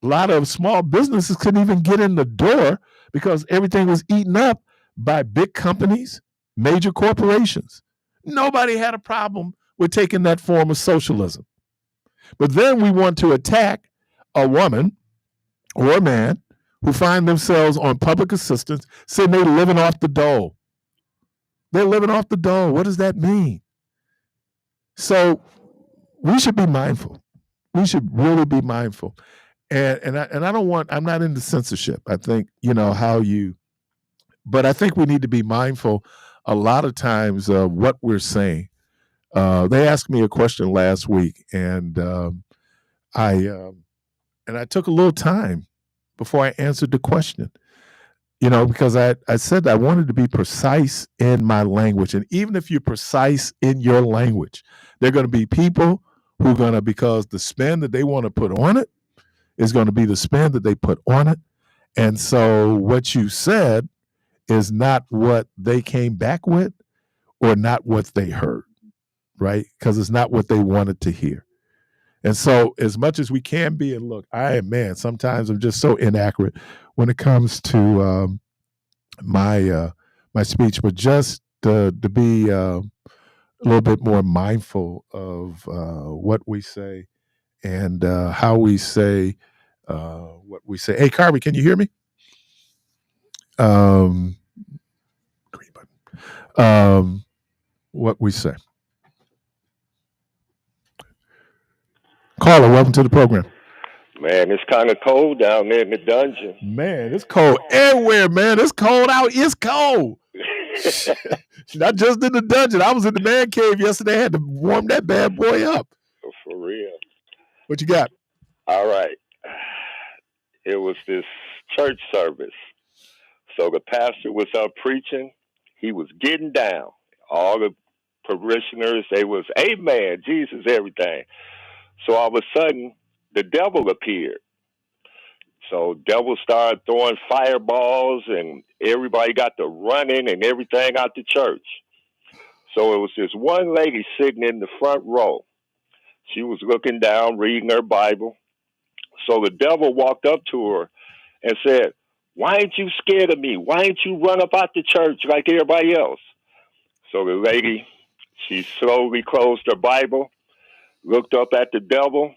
a lot of small businesses couldn't even get in the door because everything was eaten up by big companies, major corporations. Nobody had a problem with taking that form of socialism. But then we want to attack a woman or a man who find themselves on public assistance, saying they're living off the dole. They're living off the dole. What does that mean? So we should be mindful. We should really be mindful. And I don't want, I'm not into censorship. I think, but I think we need to be mindful a lot of times of what we're saying. They asked me a question last week, and I took a little time before I answered the question, because I said I wanted to be precise in my language. And even if you're precise in your language, there are going to be people who are going to, because the spin that they want to put on it is going to be the spin that they put on it. And so what you said is not what they came back with or not what they heard, right? Because it's not what they wanted to hear. And so as much as we can be, and look, sometimes I'm just so inaccurate when it comes to my speech, but just to be a little bit more mindful of what we say and how we say what we say. Hey, Carby, can you hear me? Green button. What we say. Caller, welcome to the program. Man, it's kind of cold down there in the dungeon. Man, it's cold everywhere, man. It's cold out. It's cold. Not just in the dungeon. I was in the man cave yesterday. I had to warm that bad boy up. For real. What you got? All right. It was this church service. So the pastor was up preaching. He was getting down. All the parishioners, they was, amen, Jesus, everything. So all of a sudden, the devil appeared. So devil started throwing fireballs, and everybody got to running and everything out the church. So it was this one lady sitting in the front row. She was looking down, reading her Bible. So the devil walked up to her and said, "Why ain't you scared of me? Why ain't you run up out the church like everybody else?" So the lady, she slowly closed her Bible, looked up at the devil,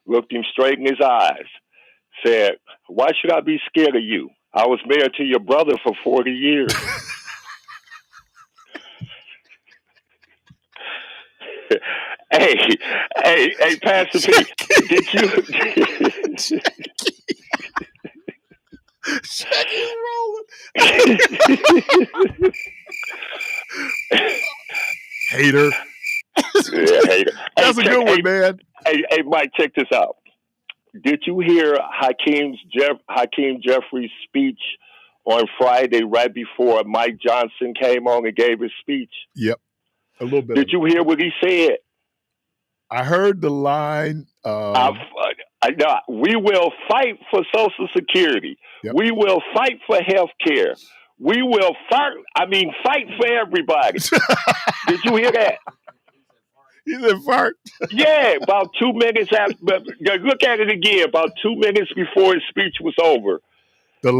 looked him straight in his eyes, said, "Why should I be scared of you? I was married to your brother for 40 years. Hey, Pastor P, did you... Jackie's rolling. Hater. Yeah, hater. That's a good one, man. Hey, Mike, check this out. Did you hear Hakeem Jeffries' speech on Friday right before Mike Johnson came on and gave his speech? Yep, a little bit. Did you hear what he said? I heard the line. We will fight for Social Security. Yep. We will fight for health care. We will fight for everybody. Did you hear that? He said fart. Yeah, about 2 minutes after. Look at it again. About 2 minutes before his speech was over. The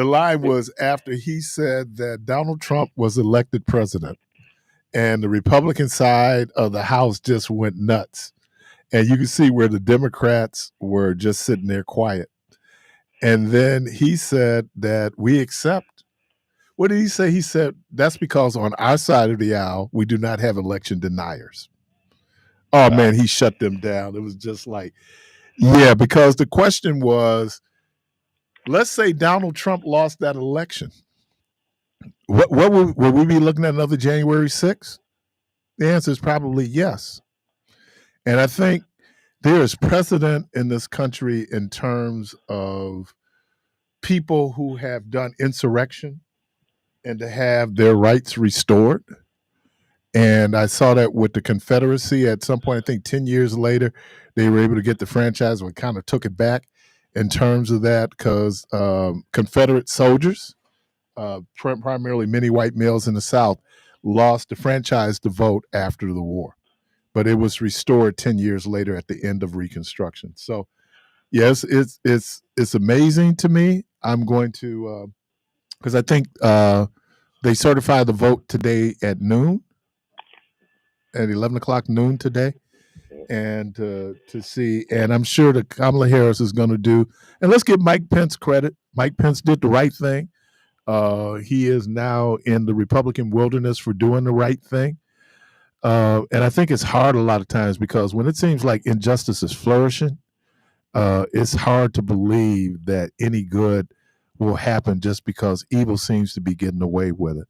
line was after he said that Donald Trump was elected president, and the Republican side of the House just went nuts. And you can see where the Democrats were just sitting there quiet. And then he said that we accept What did he say? He said, that's because on our side of the aisle, we do not have election deniers. Oh, man, he shut them down. It was just like, yeah, because the question was, let's say Donald Trump lost that election. What would we be looking at another January 6th? The answer is probably yes. And I think there is precedent in this country in terms of people who have done insurrection and to have their rights restored. And I saw that with the Confederacy at some point. I think 10 years later, they were able to get the franchise, but kind of took it back in terms of that because Confederate soldiers, primarily many white males in the South, lost the franchise to vote after the war. But it was restored 10 years later at the end of Reconstruction. So, yes, it's amazing to me. I'm going to, because I think they certify the vote today at noon. At 11 o'clock noon today, and to see, and I'm sure that Kamala Harris is going to do, and let's give Mike Pence credit. Mike Pence did the right thing. He is now in the Republican wilderness for doing the right thing. And I think it's hard a lot of times because when it seems like injustice is flourishing, it's hard to believe that any good will happen just because evil seems to be getting away with it.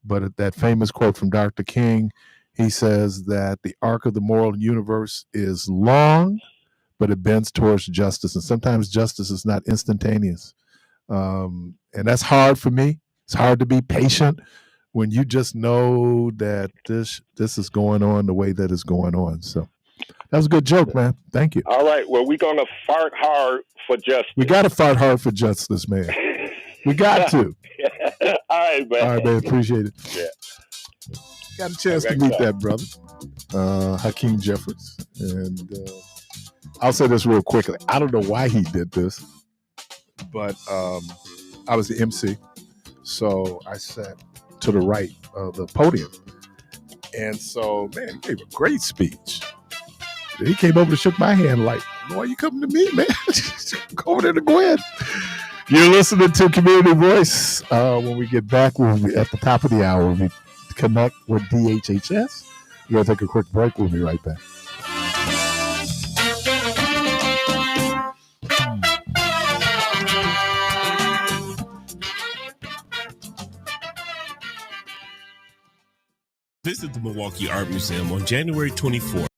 But that famous quote from Dr. King, he says that the arc of the moral universe is long, but it bends towards justice. And sometimes justice is not instantaneous. And that's hard for me. It's hard to be patient when you just know that this is going on the way that it's going on. So that was a good joke, man. Thank you. All right. Well, we're going to fart hard for justice. We got to fart hard for justice, man. We got to. All right, man. All right, man. Appreciate it. Yeah. Got a chance to meet that brother, Hakeem Jeffries. And I'll say this real quickly. I don't know why he did this, but I was the MC. So I sat to the right of the podium. And so, man, he gave a great speech. He came over and shook my hand like, why are you coming to me, man? Go over there to Gwen. You're listening to Community Voice. When we get back, we'll be at the top of the hour. We'll connect with DHHS. We're going to take a quick break. We'll be right back. Visit the Milwaukee Art Museum on January 24th.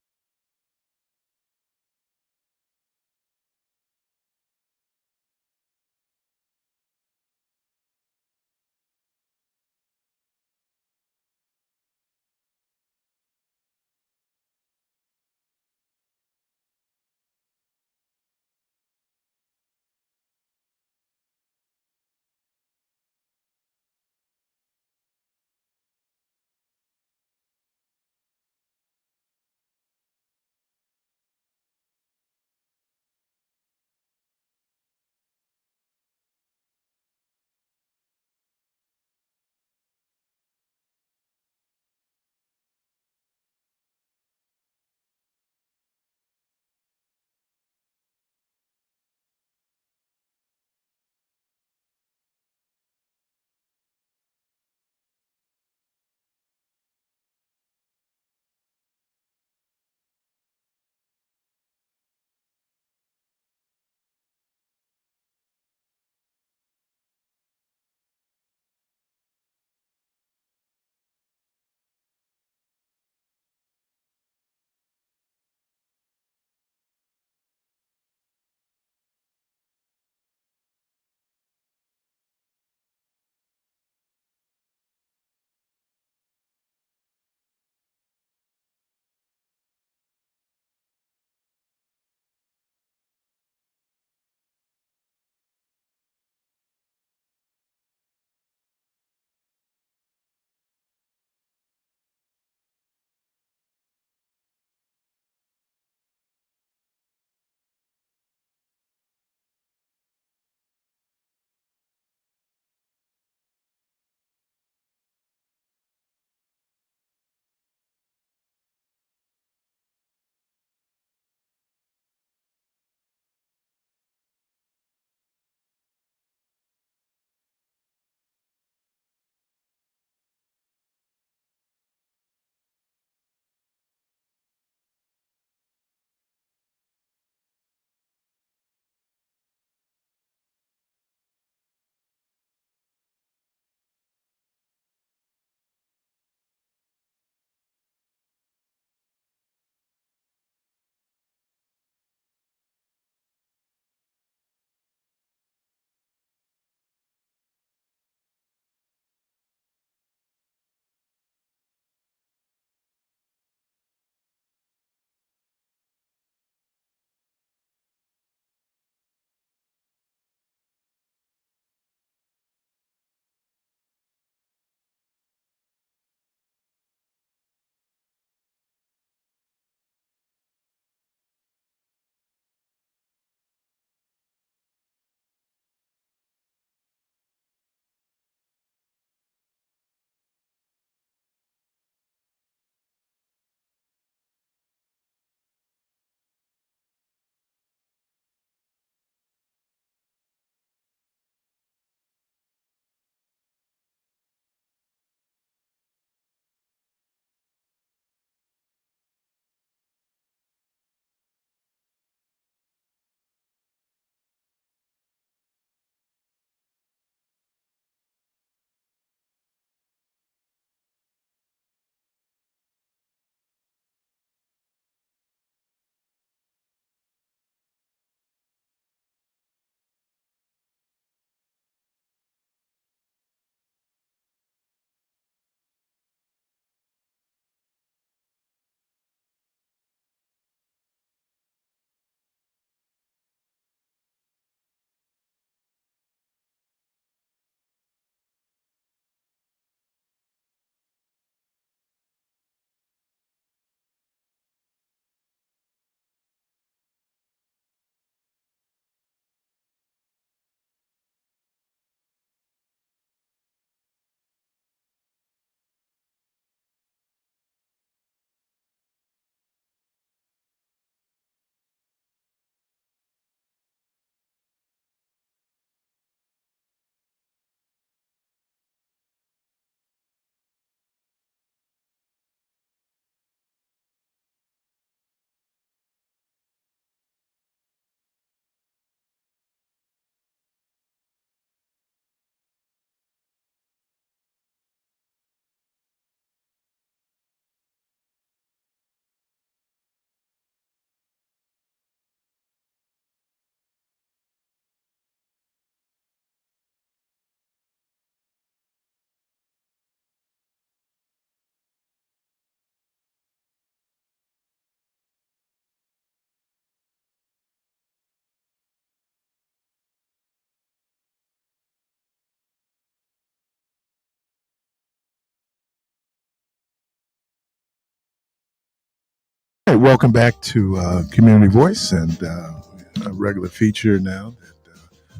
Hey, welcome back to Community Voice, and a regular feature now that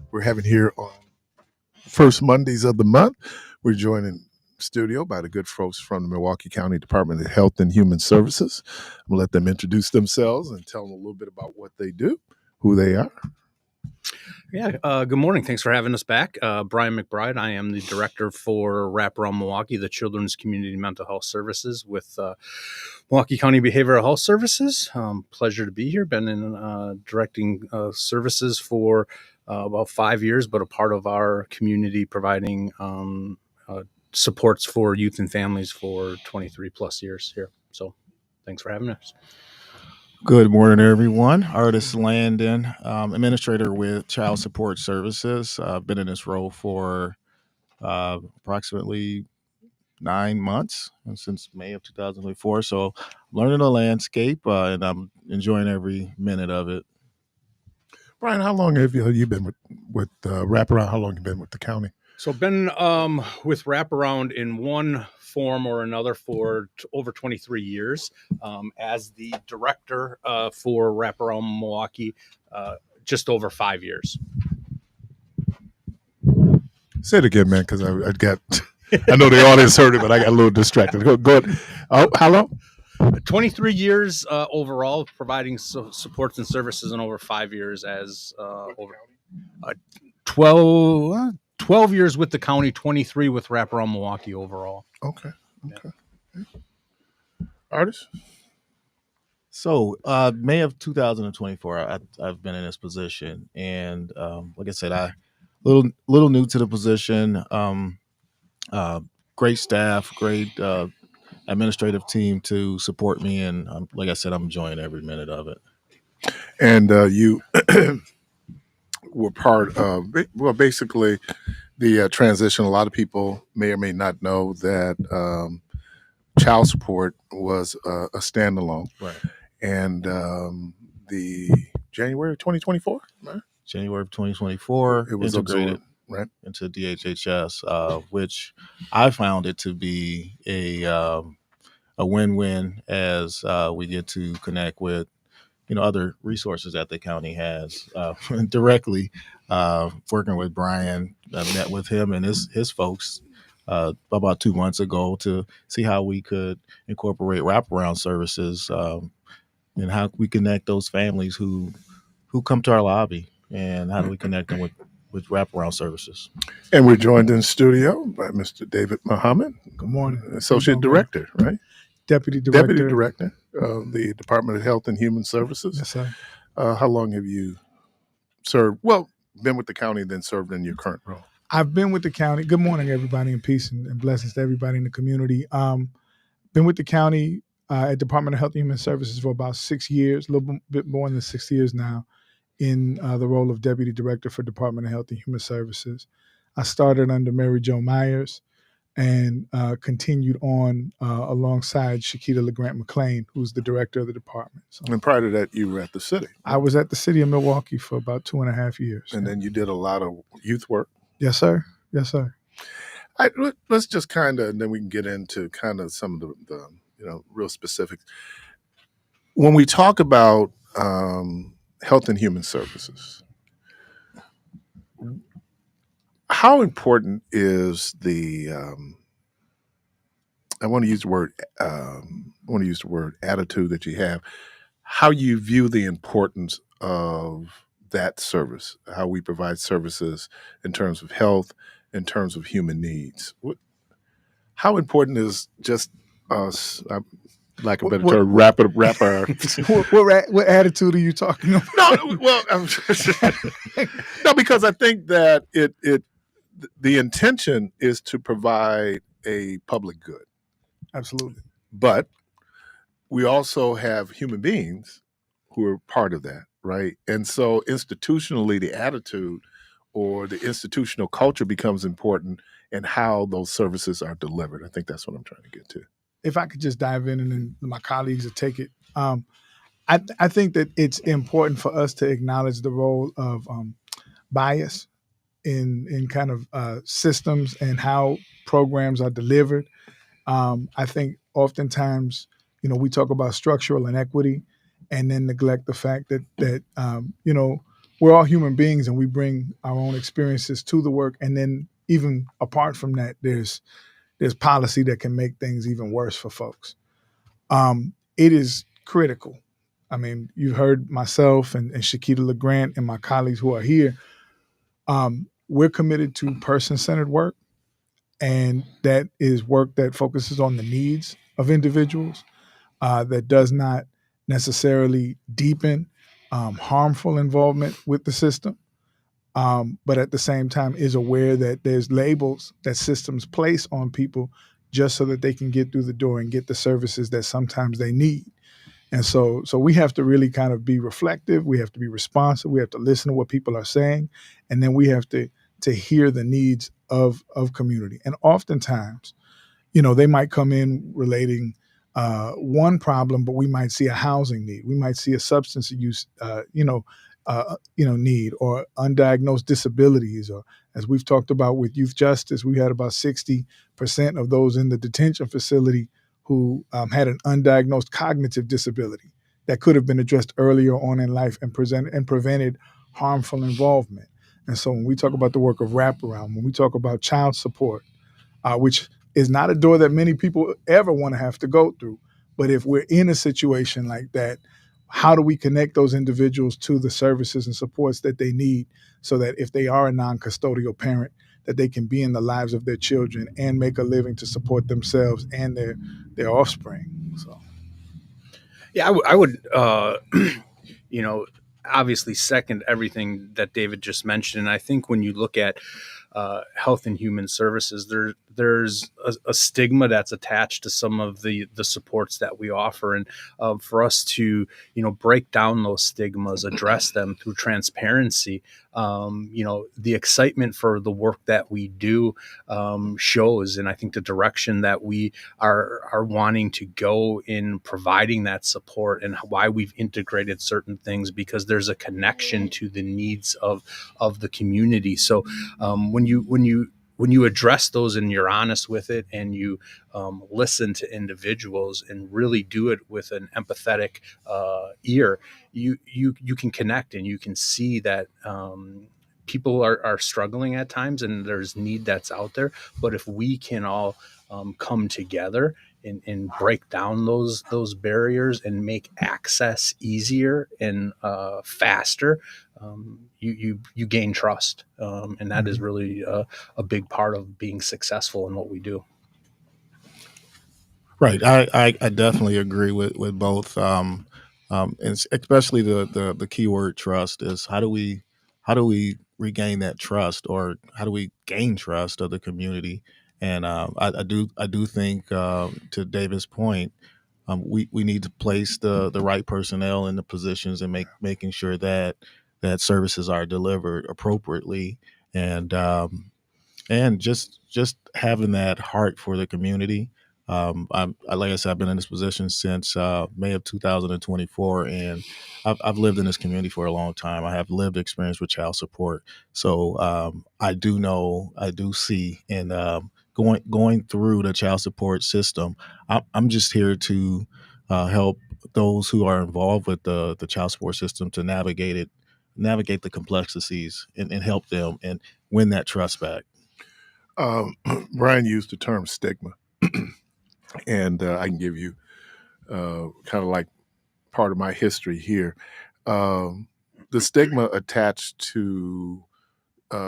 we're having here on first Mondays of the month. We're joined in studio by the good folks from the Milwaukee County Department of Health and Human Services. I'm going to let them introduce themselves and tell them a little bit about what they do, who they are. Yeah, good morning. Thanks for having us back. Brian McBride. I am the director for Wraparound Milwaukee, the Children's Community Mental Health Services with Milwaukee County Behavioral Health Services. Pleasure to be here. Been in directing services for about 5 years, but a part of our community providing supports for youth and families for 23 plus years here. So thanks for having us. Good morning, everyone. Artist Landon, administrator with Child Support Services. I've been in this role for approximately 9 months, since May of 2024. So learning the landscape, and I'm enjoying every minute of it. Brian, how long have you been with Wraparound? How long have you been with the county? So I've been with Wraparound in one form or another for over 23 years as the director for Wraparound Milwaukee, just over 5 years. Say it again, man, because I got, I know the audience heard it, but I got a little distracted. Go ahead. Oh, how long? 23 years overall, providing supports and services, and over 5 years as over 12 years with the county, 23 with Wraparound Milwaukee overall. Okay. Yeah. Artist? So May of 2024, I've been in this position, and like I said, I little new to the position. Great staff, great administrative team to support me, and like I said, I'm enjoying every minute of it. And you were part of, well, basically the transition. A lot of people may or may not know that child support was a standalone. Right. And the January of 2024? Right? January of 2024, it was integrated right into DHHS, which I found it to be a win-win as we get to connect with other resources that the county has directly. Working with Brian, I met with him and his folks about 2 months ago to see how we could incorporate wraparound services and how we connect those families who come to our lobby, and how do we connect them with wraparound services. And we're joined in studio by Mr. David Muhammad. Good morning. Associate Director, right? Deputy Director of the Department of Health and Human Services. Yes, sir. How long have you served? Well, been with the county, then served in your current role? I've been with the county. Good morning, everybody, and peace and blessings to everybody in the community. Been with the county at Department of Health and Human Services for about 6 years, a little bit more than 6 years now, in the role of Deputy Director for Department of Health and Human Services. I started under Mary Jo Myers and continued on alongside Shakita LeGrant McClain, who's the director of the department. So, and prior to that, you were at the city. I was at the city of Milwaukee for about 2.5 years. And then you did a lot of youth work. Yes, sir. Yes, sir. Let's just kind of, and then we can get into kind of some of the real specifics. When we talk about health and human services, how important is the I want to use the word attitude that you have, how you view the importance of that service, how we provide services in terms of health, in terms of human needs. How important is just us, like a better term, wrap our what attitude are you talking about? No, well, no, because I think that the intention is to provide a public good. Absolutely. But we also have human beings who are part of that, right? And so institutionally, the attitude or the institutional culture becomes important in how those services are delivered. I think that's what I'm trying to get to. If I could just dive in and then my colleagues will take it. I think that it's important for us to acknowledge the role of bias in kind of systems and how programs are delivered. I think oftentimes we talk about structural inequity and then neglect the fact that we're all human beings and we bring our own experiences to the work. And then even apart from that, there's policy that can make things even worse for folks. It is critical. I mean, you've heard myself and Shakita LeGrand and my colleagues who are here. We're committed to person-centered work, and that is work that focuses on the needs of individuals, that does not necessarily deepen harmful involvement with the system, but at the same time is aware that there's labels that systems place on people just so that they can get through the door and get the services that sometimes they need. And so we have to really kind of be reflective. We have to be responsive. We have to listen to what people are saying. And then we have to hear the needs of community. And oftentimes, they might come in relating one problem, but we might see a housing need. We might see a substance use, need, or undiagnosed disabilities. Or as we've talked about with youth justice, we had about 60% of those in the detention facility who had an undiagnosed cognitive disability that could have been addressed earlier on in life and prevented harmful involvement. And so when we talk about the work of wraparound, when we talk about child support, which is not a door that many people ever want to have to go through, but if we're in a situation like that, how do we connect those individuals to the services and supports that they need so that if they are a non-custodial parent, that they can be in the lives of their children and make a living to support themselves and their offspring. So, yeah, I would, obviously second everything that David just mentioned. And I think when you look at Health and Human Services, there's a stigma that's attached to some of the supports that we offer, and for us to break down those stigmas, address them through transparency. The excitement for the work that we do shows, and I think the direction that we are wanting to go in providing that support, and why we've integrated certain things, because there's a connection to the needs of the community. So when you address those and you're honest with it, and you listen to individuals and really do it with an empathetic ear, you can connect, and you can see that people are struggling at times, and there's need that's out there. But if we can all come together and break down those barriers and make access easier and faster, you gain trust, and that is really a big part of being successful in what we do. Right, I definitely agree with both, and especially the keyword trust is how do we regain that trust, or how do we gain trust of the community? And I do think, to David's point, we need to place the right personnel in the positions and making sure that services are delivered appropriately, and just having that heart for the community. Like I said, I've been in this position since May of 2024, and I've lived in this community for a long time. I have lived experience with child support, so I do see, and going through the child support system, I'm just here to help those who are involved with the child support system to navigate the complexities, and help them and win that trust back. Brian used the term stigma, and I can give you kind of like part of my history here. The stigma attached to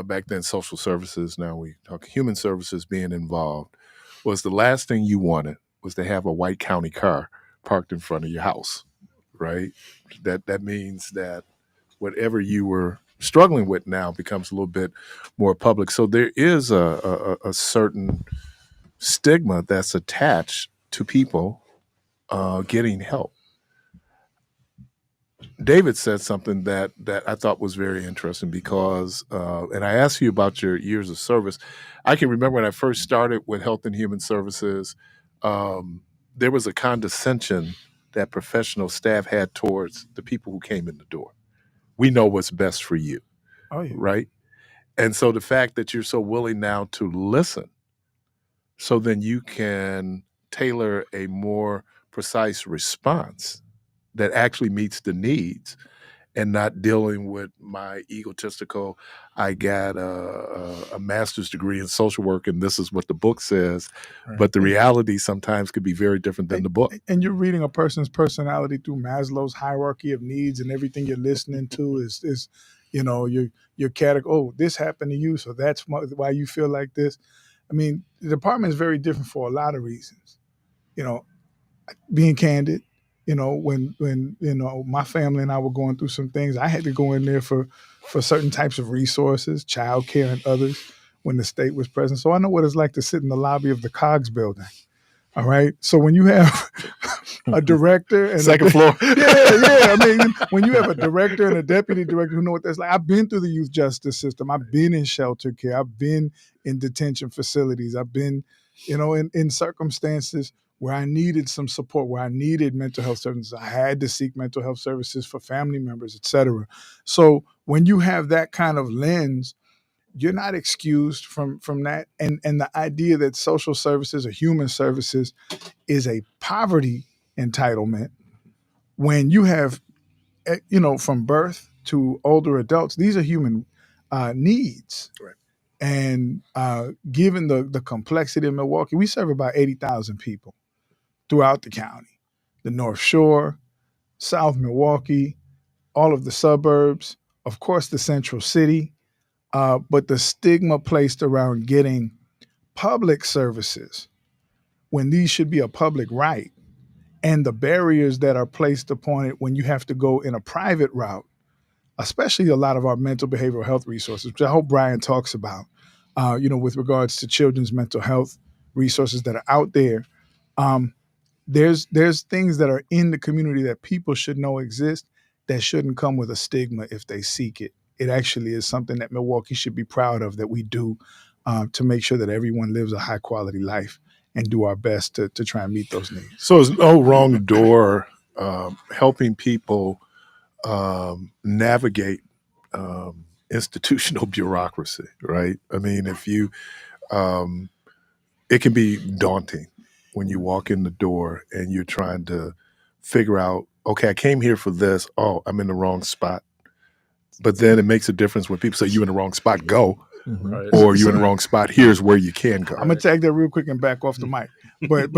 back then social services, now we talk human services, being involved, was the last thing you wanted was to have a white county car parked in front of your house, right? That means that whatever you were struggling with now becomes a little bit more public. So there is a certain stigma that's attached to people getting help. David said something that I thought was very interesting, because, and I asked you about your years of service. I can remember when I first started with Health and Human Services, there was a condescension that professional staff had towards the people who came in the door. We know what's best for you, right? And so the fact that you're so willing now to listen, so then you can tailor a more precise response that actually meets the needs, and not dealing with my egotistical, I got a master's degree in social work and this is what the book says. Right. But the reality sometimes could be very different than the book. And you're reading a person's personality through Maslow's hierarchy of needs, and everything you're listening to is your category. Oh, this happened to you, so that's why you feel like this. I mean, the department is very different for a lot of reasons. Being candid, when my family and I were going through some things, I had to go in there for certain types of resources, childcare and others, when the state was present. So I know what it's like to sit in the lobby of the COGS building. All right. So when you have a director and second floor, I mean, when you have a director and a deputy director who know what that's like, I've been through the youth justice system. I've been in shelter care. I've been in detention facilities. I've been, in circumstances where I needed some support, where I needed mental health services. I had to seek mental health services for family members, et cetera. So when you have that kind of lens, you're not excused from that. And the idea that social services or human services is a poverty entitlement, when you have, from birth to older adults, these are human needs. Right. And given the complexity of Milwaukee, we serve about 80,000 people throughout the county, the North Shore, South Milwaukee, all of the suburbs, of course, the central city. But the stigma placed around getting public services when these should be a public right, and the barriers that are placed upon it when you have to go in a private route, especially a lot of our mental behavioral health resources, which I hope Brian talks about, with regards to children's mental health resources that are out there. There's things that are in the community that people should know exist that shouldn't come with a stigma if they seek it. It actually is something that Milwaukee should be proud of, that we do to make sure that everyone lives a high quality life, and do our best to try and meet those needs. So there's no wrong door helping people navigate institutional bureaucracy, right? I mean, if you, it can be daunting when you walk in the door and you're trying to figure out, okay, I came here for this. Oh, I'm in the wrong spot. But then it makes a difference when people say you're in the wrong spot, go. Right. Or you're in the wrong spot, here's where you can go. I'm gonna tag that real quick and back off the mic. But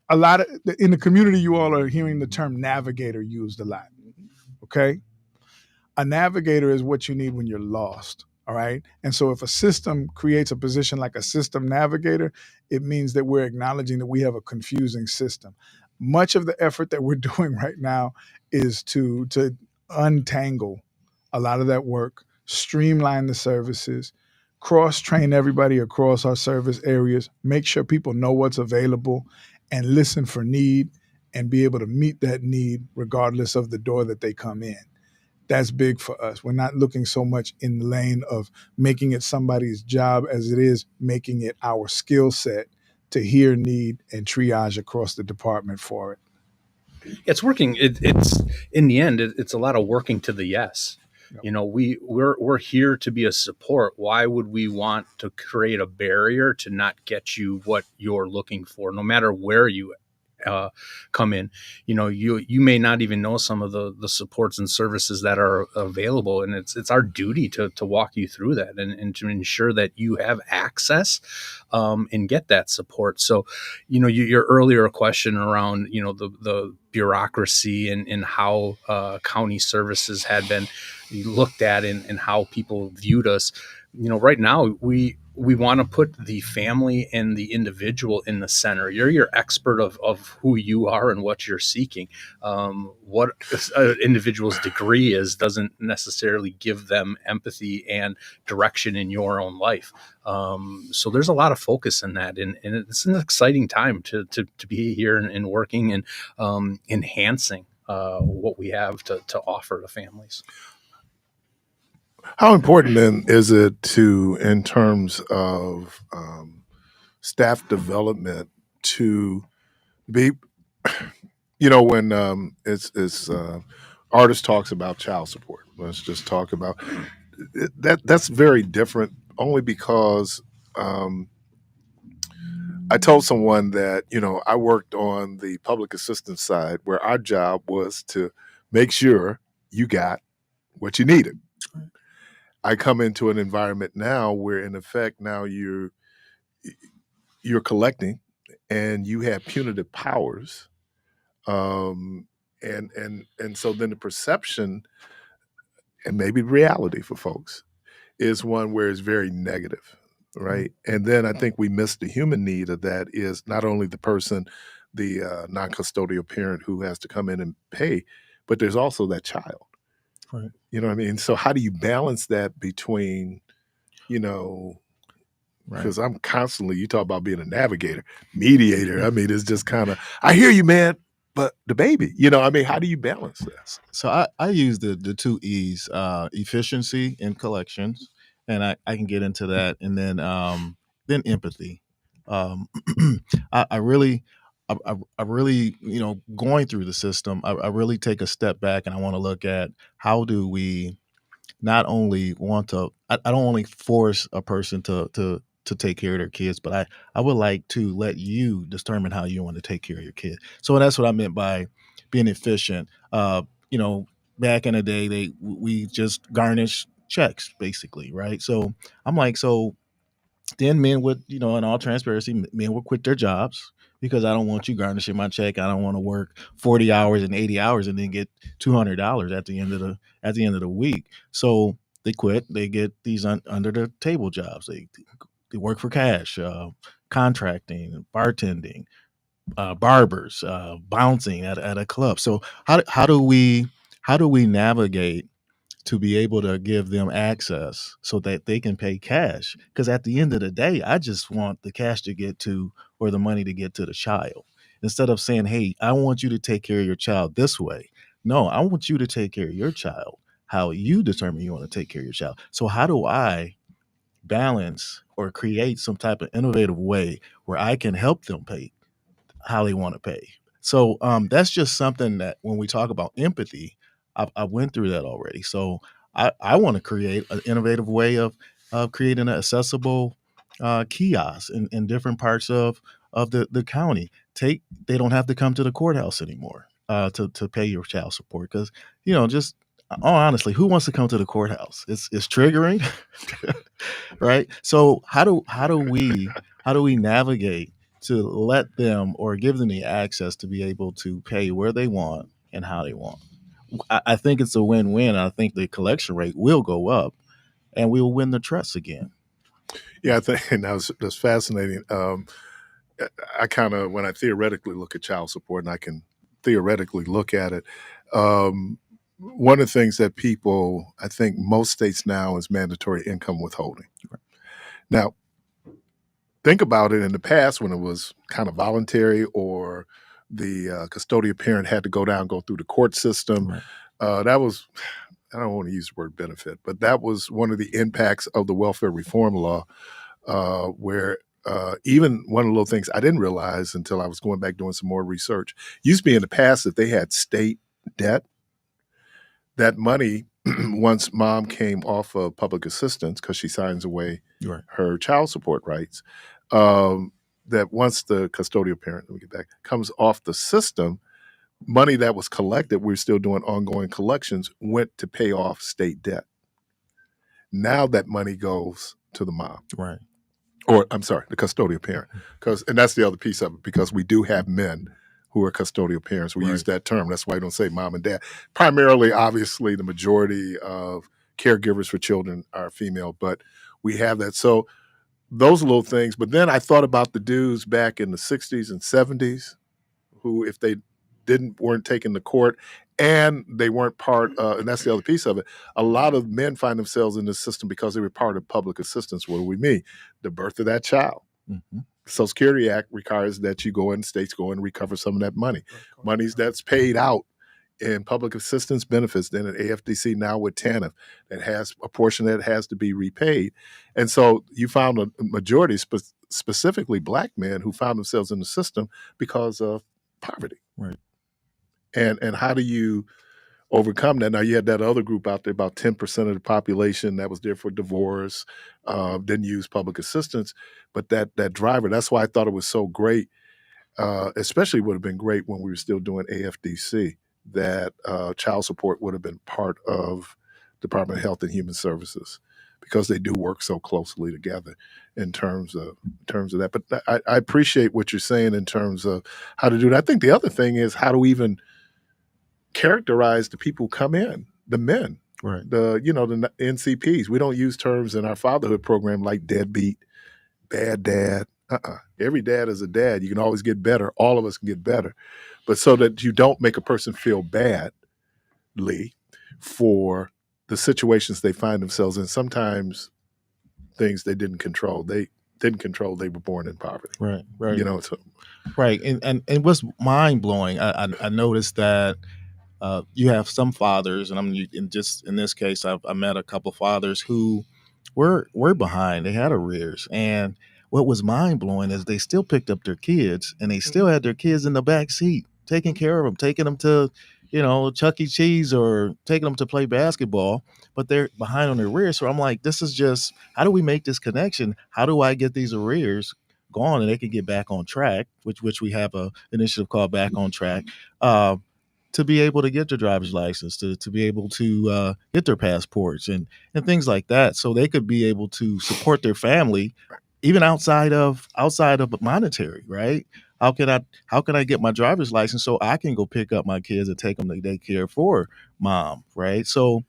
a lot of in the community, you all are hearing the term navigator used a lot. Okay, a navigator is what you need when you're lost. All right, and so if a system creates a position like a system navigator, it means that we're acknowledging that we have a confusing system. Much of the effort that we're doing right now is to untangle a lot of that work, streamline the services, cross-train everybody across our service areas, make sure people know what's available, and listen for need, and be able to meet that need regardless of the door that they come in. That's big for us. We're not looking so much in the lane of making it somebody's job as it is making it our skill set to hear need and triage across the department for it. It's working. It's in the end, it's a lot of working to the yes. Yep. We're here to be a support. Why would we want to create a barrier to not get you what you're looking for, no matter where you come in? You may not even know some of the supports and services that are available, and it's our duty to walk you through that and to ensure that you have access and get that support. So, your earlier question around the bureaucracy and how county services had been looked at and how people viewed us. Right now we want to put the family and the individual in the center. You're your expert of who you are and what you're seeking. What an individual's degree is doesn't necessarily give them empathy and direction in your own life. So there's a lot of focus in that, and it's an exciting time to be here and working and enhancing what we have to offer to families. How important then is it in terms of staff development to be, when it's artist talks about child support, let's just talk about that's very different only because I told someone that, I worked on the public assistance side where our job was to make sure you got what you needed. I come into an environment now where, in effect, now you're collecting and you have punitive powers. And so then the perception and maybe reality for folks is one where it's very negative, right? And then I think we miss the human need of that is not only the person, the non-custodial parent who has to come in and pay, but there's also that child. Right. You know what I mean? So how do you balance that between, because I'm constantly, you talk about being a navigator, mediator. I mean, it's just kind of, I hear you, man, but the baby, how do you balance this? So I use the 2 E's, efficiency in collections, and I can get into that, and then empathy. I really, going through the system, I really take a step back and I want to look at how do we not only want to, I don't only force a person to take care of their kids, but I would like to let you determine how you want to take care of your kid. So that's what I meant by being efficient. Back in the day, we just garnish checks basically, right? So I'm like, then men would, in all transparency, men would quit their jobs because I don't want you garnishing my check. I don't want to work 40 hours and 80 hours and then get $200 at the end of the week. So they quit. They get these under the table jobs. They work for cash, contracting, bartending, barbers, bouncing at a club. So how do we navigate to be able to give them access so that they can pay cash? Because at the end of the day, I just want the cash to get to, or the money to get to the child. Instead of saying, hey, I want you to take care of your child this way. No, I want you to take care of your child how you determine you want to take care of your child. So how do I balance or create some type of innovative way where I can help them pay how they want to pay? So that's just something that when we talk about empathy, I went through that already. So I want to create an innovative way of creating an accessible kiosk in different parts of the county. They don't have to come to the courthouse anymore to pay your child support, because just honestly, who wants to come to the courthouse? It's triggering, right? So how do we navigate to let them or give them the access to be able to pay where they want and how they want? I think it's a win-win. I think the collection rate will go up and we will win the trust again. Yeah, I think that's fascinating. I kind of, when I theoretically look at child support, and I can theoretically look at it, one of the things that people, I think most states now, is mandatory income withholding. Right. Now, think about it in the past when it was kind of voluntary, or the custodial parent had to go through the court system. Right. That was, I don't want to use the word benefit, but that was one of the impacts of the welfare reform law, where even one of the little things I didn't realize until I was going back doing some more research, used to be in the past that they had state debt. That money, once mom came off of public assistance because she signs away right. her child support rights, that once the custodial parent, let me get back, comes off the system, money that was collected, we're still doing ongoing collections, went to pay off state debt. Now that money goes to the mom. Right. Or, I'm sorry, the custodial parent. And that's the other piece of it, because we do have men who are custodial parents. We use that term. That's why we don't say mom and dad. Primarily, obviously, the majority of caregivers for children are female, but we have that. So those little things. But then I thought about the dudes back in the 60s and 70s who, if they weren't taken to court and they weren't part, and that's the other piece of it, a lot of men find themselves in this system because they were part of public assistance. What do we mean? The birth of that child. Mm-hmm. Social Security Act requires that you go in, states go in and recover some of that money. Monies that's paid out in public assistance benefits, then at AFDC, now with TANF, that has a portion that has to be repaid. And so you found a majority, specifically Black men, who found themselves in the system because of poverty. Right. And how do you, overcome that. Now you had that other group out there, about 10% of the population that was there for divorce, didn't use public assistance, but that driver, that's why I thought it was so great, especially would have been great when we were still doing AFDC, that child support would have been part of Department of Health and Human Services, because they do work so closely together in terms of that. But I appreciate what you're saying in terms of how to do that. I think the other thing is how to even characterize the people who come in, the men, right? The NCPs. We don't use terms in our fatherhood program like deadbeat, bad dad. Every dad is a dad. You can always get better. All of us can get better, but so that you don't make a person feel badly for the situations they find themselves in. Sometimes things they didn't control. They were born in poverty. Right. So. Right. And what's mind blowing, I noticed that you have some fathers, and in this case, I met a couple of fathers who were behind. They had arrears, and what was mind blowing is they still picked up their kids, and they still had their kids in the back seat, taking care of them, taking them to, Chuck E. Cheese or taking them to play basketball, but they're behind on their arrears. So I'm like, this is just, how do we make this connection? How do I get these arrears gone and they can get back on track, which we have a initiative called Back on Track, to be able to get their driver's license, to be able to get their passports and things like that, so they could be able to support their family, even outside of monetary, right? How can I get my driver's license so I can go pick up my kids and take them to daycare for mom, right? So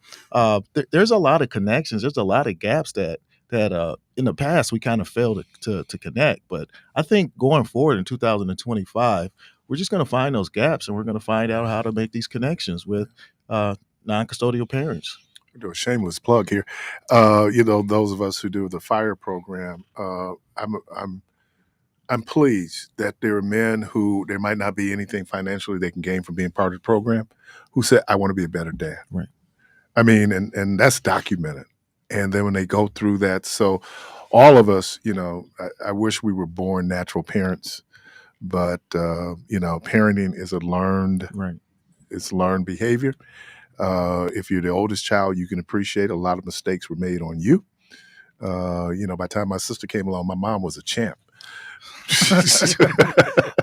there's a lot of connections. There's a lot of gaps that in the past we kind of failed to connect. But I think going forward in 2025, we're just going to find those gaps, and we're going to find out how to make these connections with non-custodial parents. Do a shameless plug here. Those of us who do the FIRE program, I'm pleased that there are men who there might not be anything financially they can gain from being part of the program, who said, I want to be a better dad. Right. I mean, and that's documented. And then when they go through that, so all of us, I wish we were born natural parents, but parenting is it's learned behavior. If you're the oldest child, you can appreciate a lot of mistakes were made on you. By the time my sister came along, my mom was a champ.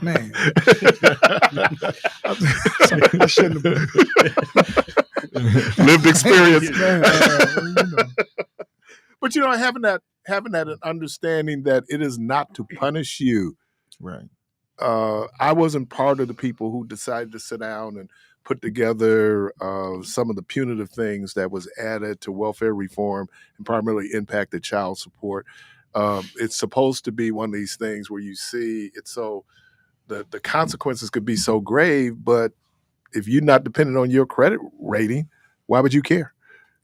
Man, I shouldn't have lived experience. But having that understanding that it is not to punish you. Right. I wasn't part of the people who decided to sit down and put together some of the punitive things that was added to welfare reform and primarily impacted child support. It's supposed to be one of these things where you see it's so the consequences could be so grave, but if you're not dependent on your credit rating, why would you care?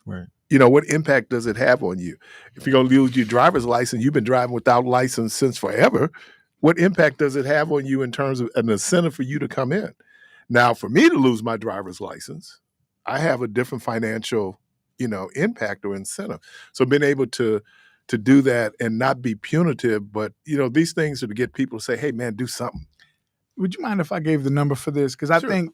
Right. What impact does it have on you? If you're going to lose your driver's license, you've been driving without license since forever. What impact does it have on you in terms of an incentive for you to come in? Now, for me to lose my driver's license, I have a different financial, impact or incentive. So being able to do that and not be punitive, but, these things are to get people to say, hey, man, do something. Would you mind if I gave the number for this? Because I Sure. think,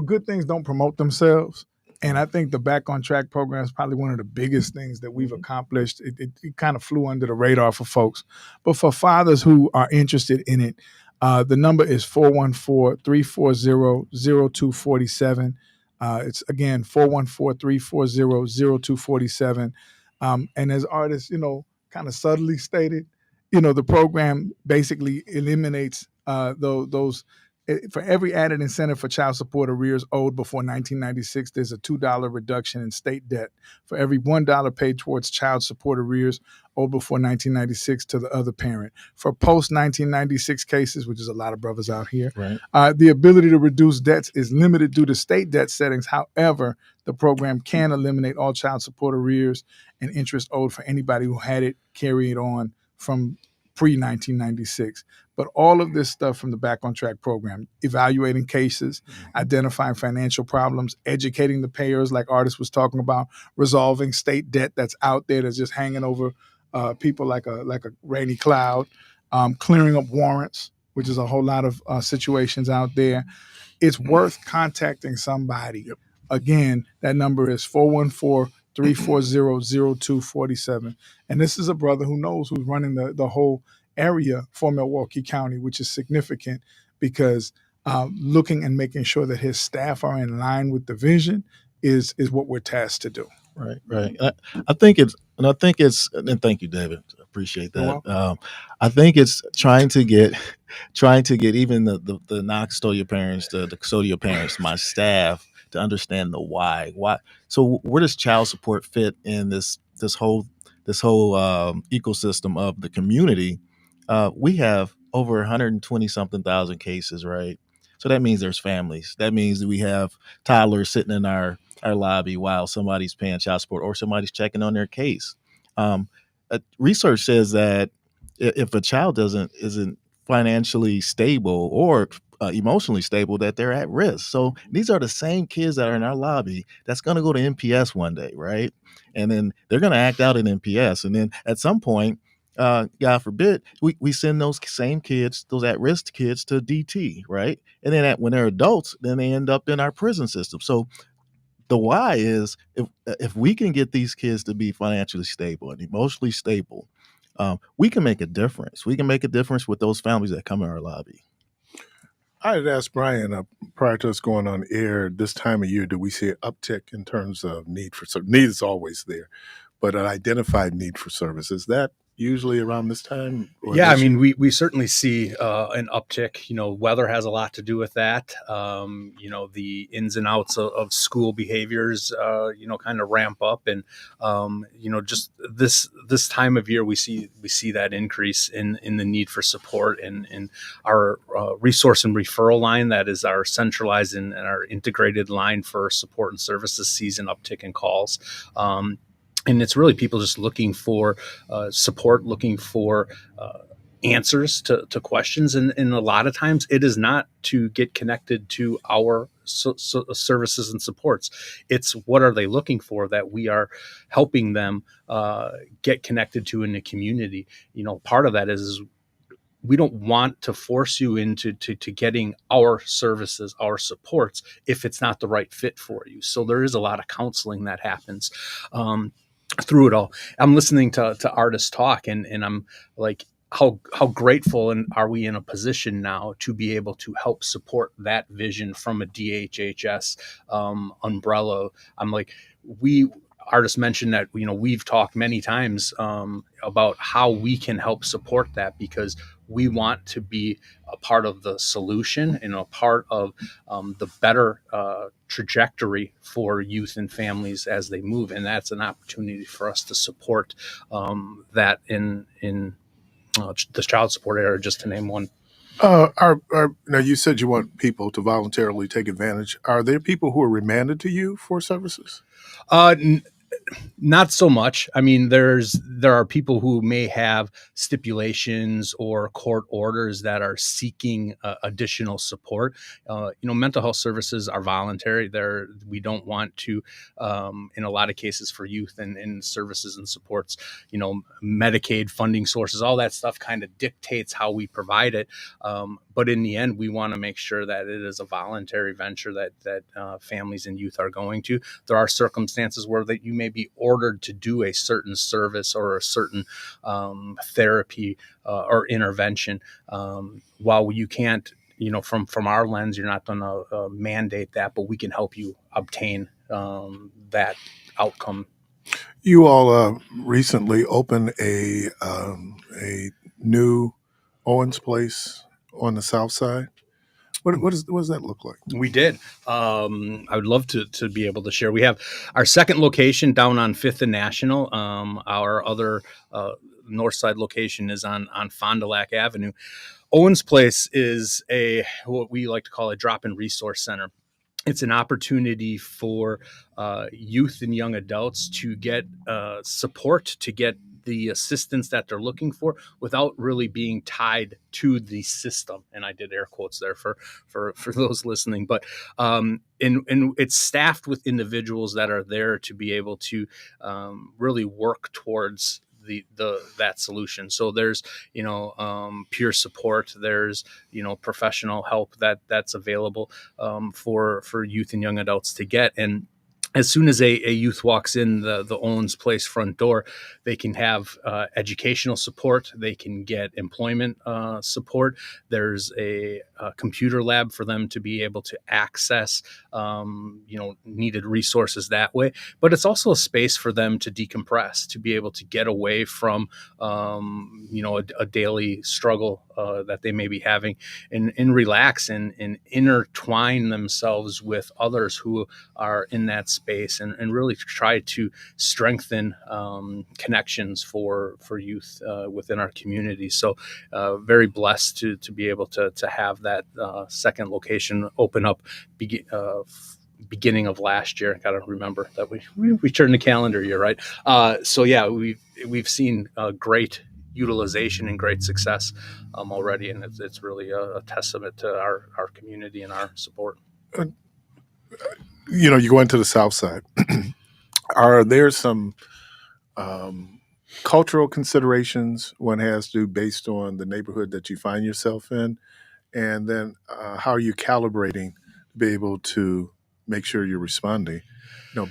good things don't promote themselves. And I think the Back on Track program is probably one of the biggest things that we've accomplished. It kind of flew under the radar for folks. But for fathers who are interested in it, the number is 414-340-0247. It's, again, 414-340-0247. And as artists, kind of subtly stated, the program basically eliminates those. For every added incentive for child support arrears owed before 1996, there's a $2 reduction in state debt. For every $1 paid towards child support arrears owed before 1996 to the other parent. For post-1996 cases, which is a lot of brothers out here, right. The ability to reduce debts is limited due to state debt settings. However, the program can eliminate all child support arrears and interest owed for anybody who had it carried on from pre-1996. But all of this stuff from the Back on Track program, evaluating cases, identifying financial problems, educating the payers like Artis was talking about, resolving state debt that's out there that's just hanging over people like a rainy cloud, clearing up warrants, which is a whole lot of situations out there, it's worth contacting somebody. Yep. Again, that number is 414-340-0247. And this is a brother who knows who's running the whole area for Milwaukee County, which is significant because looking and making sure that his staff are in line with the vision is what we're tasked to do. Right. I think it's, and thank you, David. Appreciate that. I think it's trying to get even the non-custodial parents, the custodial parents, my staff, to understand the why. So where does child support fit in this whole ecosystem of the community? We have over 120 something thousand cases, right? So that means there's families. That means that we have toddlers sitting in our lobby while somebody's paying child support or somebody's checking on their case. Research says that if a child isn't financially stable or emotionally stable, that they're at risk. So these are the same kids that are in our lobby that's going to go to NPS one day, right? And then they're going to act out in NPS. And then at some point, God forbid, we send those same kids, those at-risk kids, to DT, right? And then when they're adults, then they end up in our prison system. So the why is if we can get these kids to be financially stable and emotionally stable, we can make a difference. We can make a difference with those families that come in our lobby. I had asked Brian prior to us going on air, this time of year, do we see an uptick in terms of need for service? Need is always there, but an identified need for service, is that usually around this time? Yeah, I mean, we certainly see an uptick. Weather has a lot to do with that. The ins and outs of school behaviors, kind of ramp up, and just this time of year, we see that increase in the need for support, and our resource and referral line, that is our centralized and our integrated line for support and services, sees an uptick in calls. And it's really people just looking for support, looking for answers to questions. And a lot of times it is not to get connected to our services and supports. It's what are they looking for that we are helping them get connected to in the community. Part of that is we don't want to force you into getting our services, our supports, if it's not the right fit for you. So there is a lot of counseling that happens through it all. I'm listening to artists talk, and I'm like, how grateful and are we in a position now to be able to help support that vision from a DHHS umbrella. I'm like, artists mentioned that, we've talked many times about how we can help support that, because we want to be a part of the solution and a part of the better trajectory for youth and families as they move. And that's an opportunity for us to support that in the child support area, just to name one. Now, you said you want people to voluntarily take advantage. Are there people who are remanded to you for services? Not so much. I mean, there are people who may have stipulations or court orders that are seeking additional support. Mental health services are voluntary. We don't want to, in a lot of cases for youth and services and supports, Medicaid funding sources, all that stuff kind of dictates how we provide it. But in the end, we want to make sure that it is a voluntary venture that families and youth are going to. There are circumstances where that you may be ordered to do a certain service or a certain therapy or intervention. While you can't, from our lens, you're not going to mandate that, but we can help you obtain that outcome. You all recently opened a new Owens Place on the South Side. What does that look like? We did. I would love to be able to share. We have our second location down on 5th and National. Our other north side location is on Fond du Lac Avenue. Owens Place is what we like to call a drop-in resource center. It's an opportunity for youth and young adults to get support, to get the assistance that they're looking for without really being tied to the system. And I did air quotes there for those listening, but and it's staffed with individuals that are there to be able to really work towards that solution. So there's peer support, there's professional help that's available for youth and young adults to get. And as soon as a youth walks in the Owens Place front door, they can have educational support. They can get employment support. There's a computer lab for them to be able to access, needed resources that way. But it's also a space for them to decompress, to be able to get away from, a daily struggle that they may be having, and relax and intertwine themselves with others who are in that space, and really try to strengthen connections for youth within our community. So very blessed to be able to have that second location open up beginning of last year. I got to remember that we turned the calendar year, right? So yeah, we've seen great utilization and great success already, and it's really a testament to our community and our support. You go into the South Side. Are there some cultural considerations one has to do based on the neighborhood that you find yourself in? And then how are you calibrating to be able to make sure you're responding,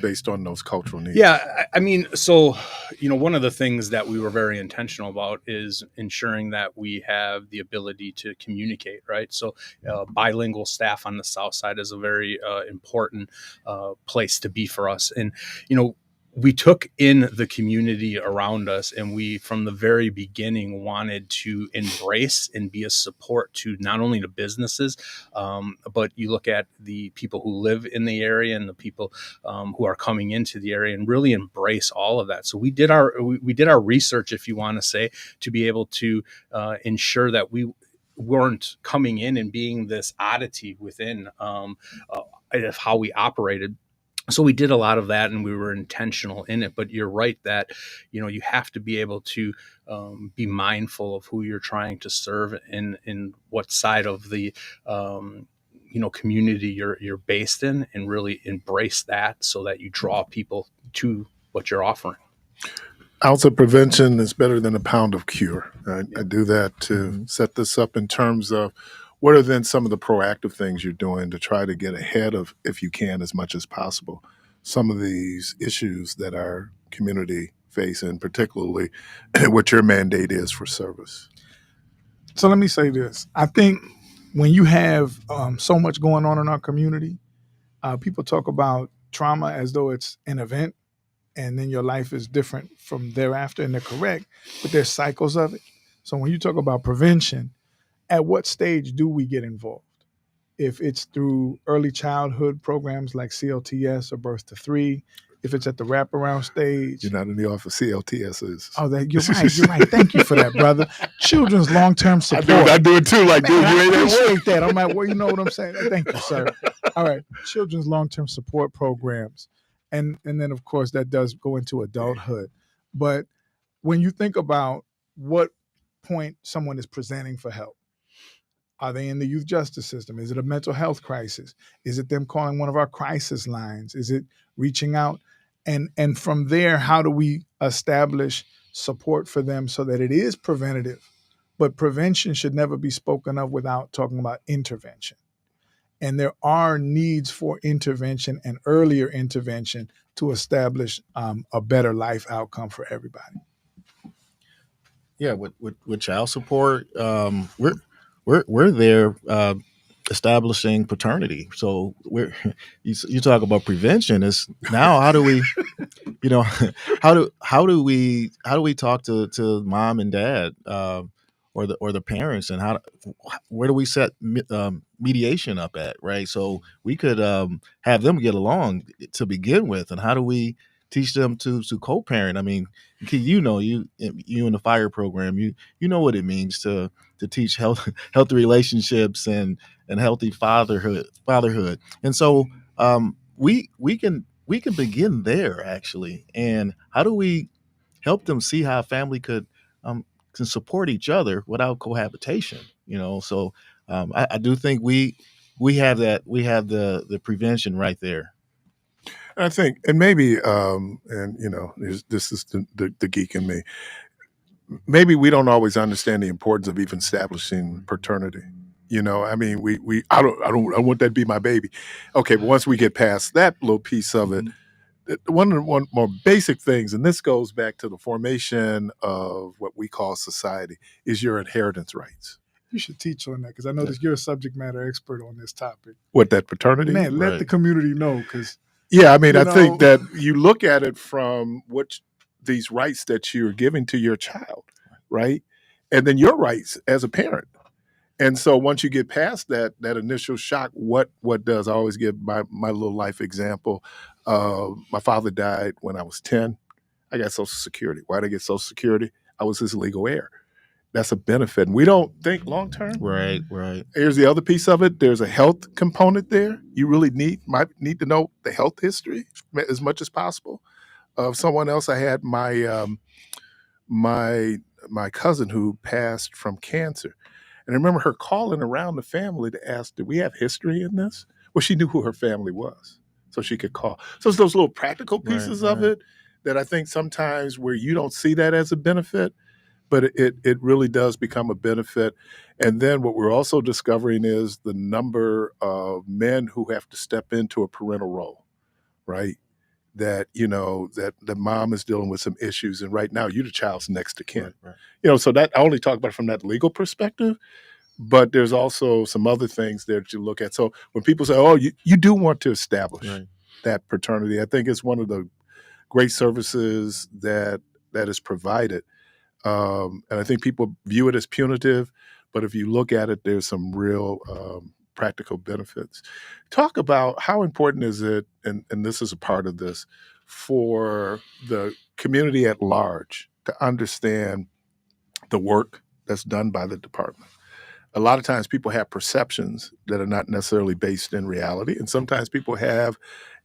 based on those cultural needs? Yeah, I mean, so, one of the things that we were very intentional about is ensuring that we have the ability to communicate, right? So bilingual staff on the South Side is a very important place to be for us. And, we took in the community around us, and we, from the very beginning, wanted to embrace and be a support to not only the businesses, but you look at the people who live in the area and the people who are coming into the area, and really embrace all of that. So we did our research, if you want to say, to be able to ensure that we weren't coming in and being this oddity within of how we operated. So we did a lot of that, and we were intentional in it. But you're right that, you have to be able to be mindful of who you're trying to serve and what side of the community you're based in, and really embrace that so that you draw people to what you're offering. Ounce of prevention is better than a pound of cure. I do that to set this up in terms of what are then some of the proactive things you're doing to try to get ahead of, if you can, as much as possible, some of these issues that our community face, and particularly what your mandate is for service? So let me say this. I think when you have so much going on in our community, people talk about trauma as though it's an event, and then your life is different from thereafter, and they're correct, but there's cycles of it. So when you talk about prevention, at what stage do we get involved? If it's through early childhood programs like CLTS or Birth to 3, if it's at the wraparound stage. You're not in the office. CLTS is. Oh, you're right. Thank you for that, brother. Children's long-term support. I do it too. Like, dude, you ain't appreciate that. I'm like, well, you know what I'm saying? Thank you, sir. All right. Children's long-term support programs. And then, of course, that does go into adulthood. But when you think about what point someone is presenting for help, are they in the youth justice system? Is it a mental health crisis? Is it them calling one of our crisis lines? Is it reaching out? And from there, how do we establish support for them so that it is preventative? But prevention should never be spoken of without talking about intervention. And there are needs for intervention and earlier intervention to establish a better life outcome for everybody. Yeah, with child support, we're there establishing paternity. So you talk about prevention. Is now how do we, how do we talk to mom and dad or the parents, and where do we set mediation up at, right? So we could have them get along to begin with, and how do we teach them to co-parent? I mean, you in the fire program, you know what it means to teach healthy relationships and healthy fatherhood. And so we can begin there, actually. And how do we help them see how a family can support each other without cohabitation? So I do think we have that. We have the prevention right there. I think, and maybe, this is the geek in me. maybe we don't always understand the importance of even establishing paternity. You know, I mean, I want that to be my baby. Okay, but once we get past that little piece of it, one more basic things, and this goes back to the formation of what we call society, is your inheritance rights. You should teach on that, because I know that you're a subject matter expert on this topic. What, that paternity? Man, let the community know, because yeah, I mean, I think that you look at it from these rights that you're giving to your child, right? And then your rights as a parent. And so once you get past that initial shock, what does, I always give my little life example. My father died when I was 10. I got Social Security. Why did I get Social Security? I was his legal heir. That's a benefit. And we don't think long term. Right. Here's the other piece of it. There's a health component there. You really might need to know the health history as much as possible of someone else. I had my my cousin who passed from cancer. And I remember her calling around the family to ask, did we have history in this? Well, she knew who her family was, so she could call. So it's those little practical pieces of it that I think sometimes where you don't see that as a benefit, but it really does become a benefit. And then what we're also discovering is the number of men who have to step into a parental role, right? That, that the mom is dealing with some issues, and right now you're the child's next to kin. Right. So that I only talk about it from that legal perspective, but there's also some other things there that you look at. So when people say, oh, you do want to establish that paternity, I think it's one of the great services that is provided. And I think people view it as punitive, but if you look at it, there's some real practical benefits. Talk about how important is it, and this is a part of this, for the community at large to understand the work that's done by the department. A lot of times people have perceptions that are not necessarily based in reality, and sometimes people have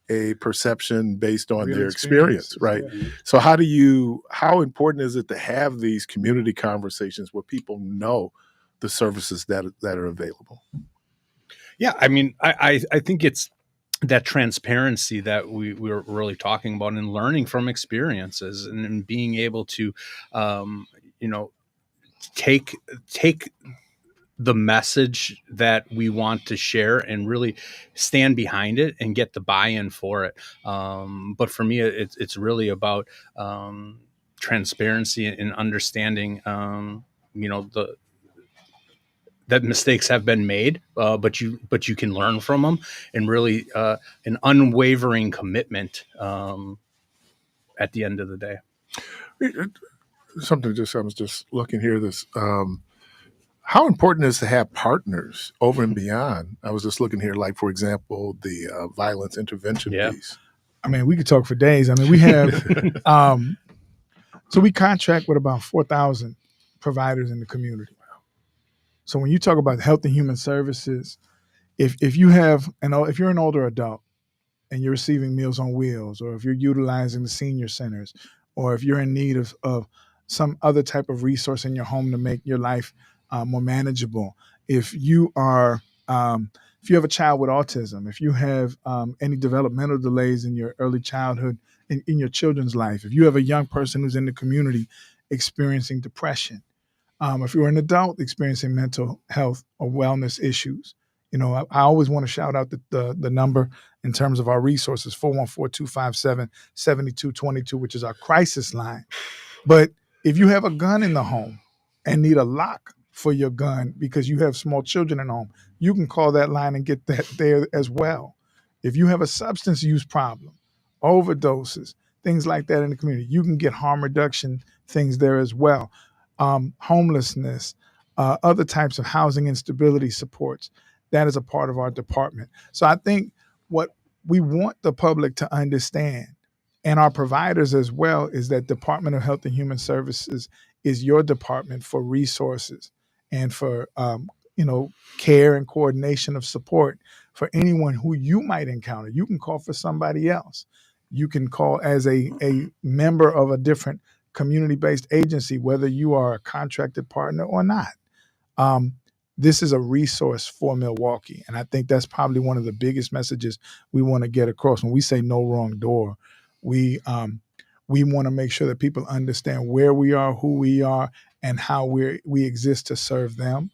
a perception based on their experience, right? Yeah. So how important is it to have these community conversations where people know the services that are available? Yeah, I mean, I think it's that transparency that we're really talking about, and learning from experiences, and being able to, take the message that we want to share and really stand behind it and get the buy-in for it. But for me, it's really about transparency and understanding, that mistakes have been made, but you can learn from them, and really an unwavering commitment at the end of the day. I was just looking here, this, how important is to have partners over and beyond? I was just looking here, like, for example, the violence intervention piece. I mean, we could talk for days. I mean, we have, so we contract with about 4,000 providers in the community. So when you talk about health and human services, if you're an older adult and you're receiving Meals on Wheels, or if you're utilizing the senior centers, or if you're in need of some other type of resource in your home to make your life more manageable, if you have a child with autism, if you have any developmental delays in your early childhood, in your children's life, if you have a young person who's in the community experiencing depression, if you're an adult experiencing mental health or wellness issues, I always want to shout out the number in terms of our resources, 414-257-7222, which is our crisis line. But if you have a gun in the home and need a lock for your gun because you have small children at home, you can call that line and get that there as well. If you have a substance use problem, overdoses, things like that in the community, you can get harm reduction things there as well. Homelessness, other types of housing instability supports, that is a part of our department. So I think what we want the public to understand, and our providers as well, is that Department of Health and Human Services is your department for resources and for care and coordination of support for anyone who you might encounter. You can call for somebody else. You can call as a member of a different community-based agency, whether you are a contracted partner or not. This is a resource for Milwaukee. And I think that's probably one of the biggest messages we want to get across. When we say no wrong door, we we want to make sure that people understand where we are, who we are, and how we exist to serve them.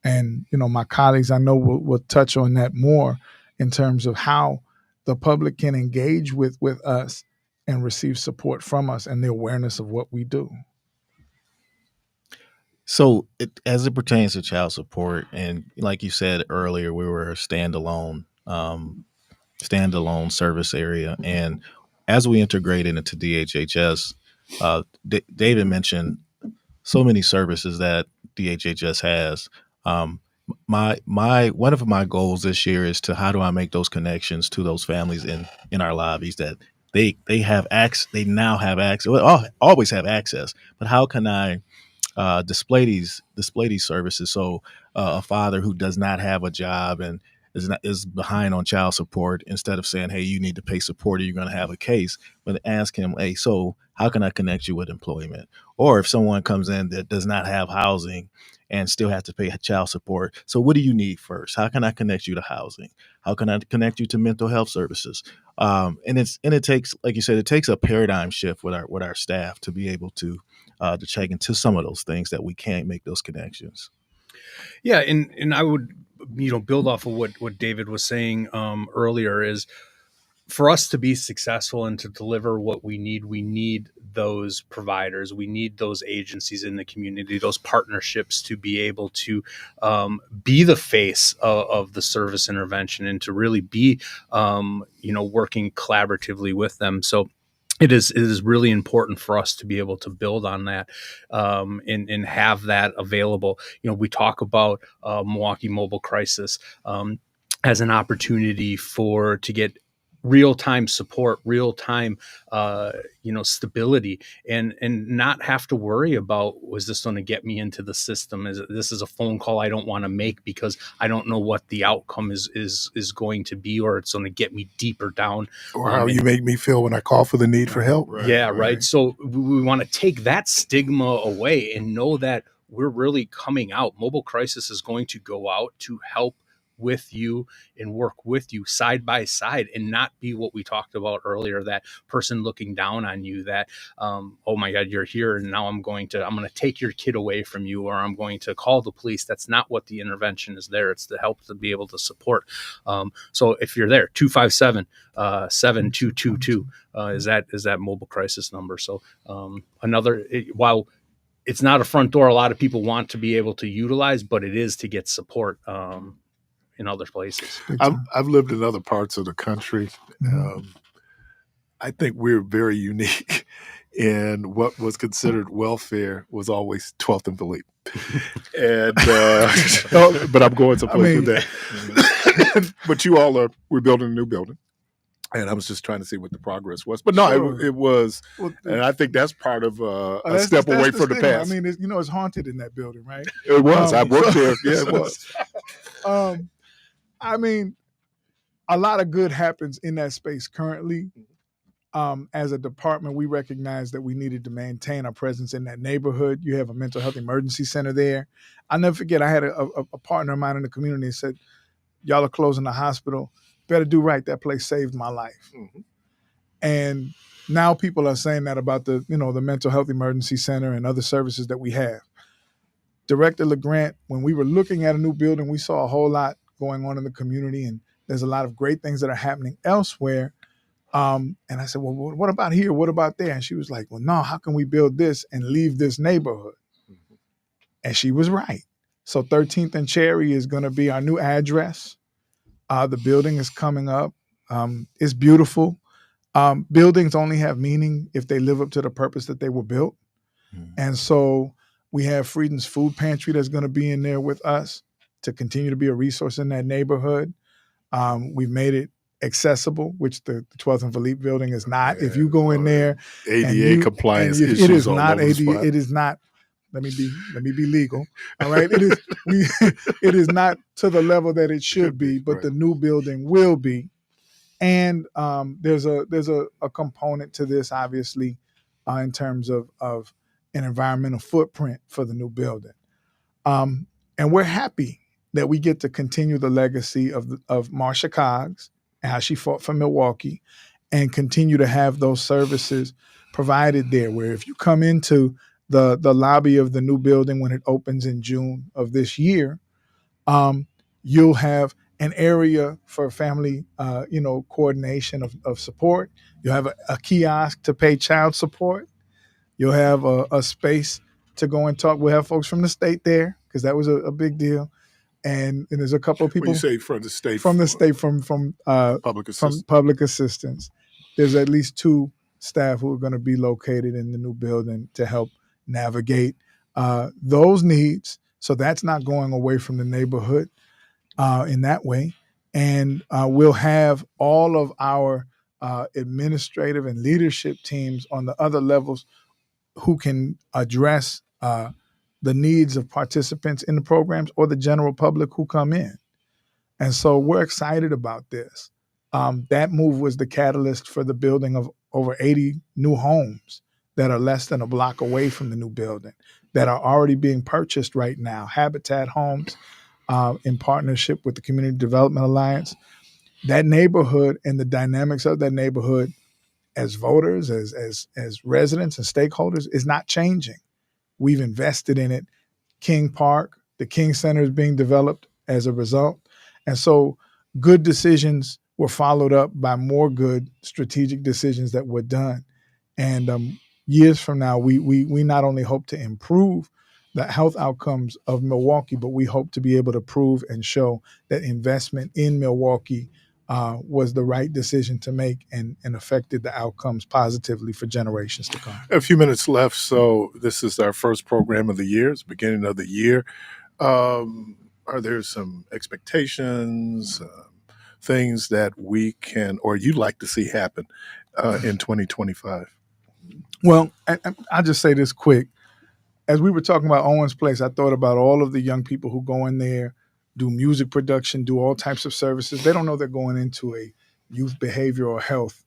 And, my colleagues, I know will touch on that more in terms of how the public can engage with us and receive support from us and the awareness of what we do. So as it pertains to child support, and like you said earlier, we were a standalone service area. And as we integrated into DHHS, David mentioned so many services that DHHS has. One of my goals this year is to how do I make those connections to those families in our lobbies that they have access, they now have access, always have access, but how can I display these services? So a father who does not have a job and is behind on child support, instead of saying, hey, you need to pay support or you're going to have a case, but ask him, hey, so how can I connect you with employment? Or if someone comes in that does not have housing and still have to pay child support, so what do you need first? How can I connect you to housing? How can I connect you to mental health services? And it takes, like you said, it takes a paradigm shift with our staff to be able to check into some of those things that we can't make those connections. Yeah, and I would build off of what David was saying earlier, is for us to be successful and to deliver what we need those providers, we need those agencies in the community, those partnerships to be able to be the face of the service intervention and to really be working collaboratively with them. So it is really important for us to be able to build on that and have that available. We talk about Milwaukee Mobile Crisis as an opportunity to get real-time support, real-time, stability, and not have to worry about, was this going to get me into the system? This is a phone call I don't want to make because I don't know what the outcome is going to be, or it's going to get me deeper down. Or how you make me feel when I call for the need for help. Right. So we want to take that stigma away and know that we're really coming out. Mobile Crisis is going to go out to help with you and work with you side by side, and not be what we talked about earlier, that person looking down on you, that oh my God, you're here and now I'm going to take your kid away from you, or I'm going to call the police. That's not what the intervention is there. It's to help to be able to support. So if you're there, 257-7222 is that Mobile Crisis number. So while it's not a front door a lot of people want to be able to utilize, but it is to get support in other places. I've lived in other parts of the country. I think we're very unique, and what was considered welfare was always 12th and Philippe. And but I'm going someplace with that. But we're building a new building, and I was just trying to see what the progress was. But no, sure. it was, and I think that's part of a step away from the past. I mean, it's haunted in that building, right? It was. I worked there. Yeah, it was. I mean, a lot of good happens in that space currently. As a department, we recognized that we needed to maintain our presence in that neighborhood. You have a mental health emergency center there. I'll never forget, I had a partner of mine in the community that said, y'all are closing the hospital. Better do right. That place saved my life. Mm-hmm. And now people are saying that about the mental health emergency center and other services that we have. Director LeGrant, when we were looking at a new building, we saw a whole lot going on in the community, and there's a lot of great things that are happening elsewhere. And I said, well, what about here? What about there? And she was like, well, no, how can we build this and leave this neighborhood? Mm-hmm. And she was right. So 13th and Cherry is going to be our new address. The building is coming up. It's beautiful. Buildings only have meaning if they live up to the purpose that they were built. Mm-hmm. And so we have Freedom's Food Pantry that's going to be in there with us to continue to be a resource in that neighborhood. We've made it accessible, which the 12th and Philippe building is not. If you go in there, ADA compliance issues, it is not ADA. It is not. Let me be legal. All right, it is. It is not to the level that it should be, but the new building will be. And there's a component to this, obviously, in terms of an environmental footprint for the new building. And we're happy that we get to continue the legacy of Marsha Coggs and how she fought for Milwaukee, and continue to have those services provided there, where if you come into the lobby of the new building when it opens in June of this year, you'll have an area for family, coordination of support. You'll have a kiosk to pay child support. You'll have a space to go and talk. We'll have folks from the state there because that was a big deal. And there's a couple of people. When you say from the state, from public assistance. There's at least 2 staff who are going to be located in the new building to help navigate those needs. So that's not going away from the neighborhood in that way. And we'll have all of our administrative and leadership teams on the other levels who can address the needs of participants in the programs or the general public who come in. And so we're excited about this. That move was the catalyst for the building of over 80 new homes that are less than a block away from the new building that are already being purchased right now. Habitat Homes, in partnership with the Community Development Alliance. That neighborhood and the dynamics of that neighborhood as voters, as residents and stakeholders is not changing. We've invested in it. King Park, the King Center is being developed as a result. And so good decisions were followed up by more good strategic decisions that were done. And years from now, we not only hope to improve the health outcomes of Milwaukee, but we hope to be able to prove and show that investment in Milwaukee was the right decision to make and affected the outcomes positively for generations to come. A few minutes left, so this is our first program of the year. It's the beginning of the year. Are there some expectations, things that we can or you'd like to see happen in 2025? Well, I'll just say this quick. As we were talking about Owens Place, I thought about all of the young people who go in there, do music production, do all types of services. They don't know they're going into a youth behavioral health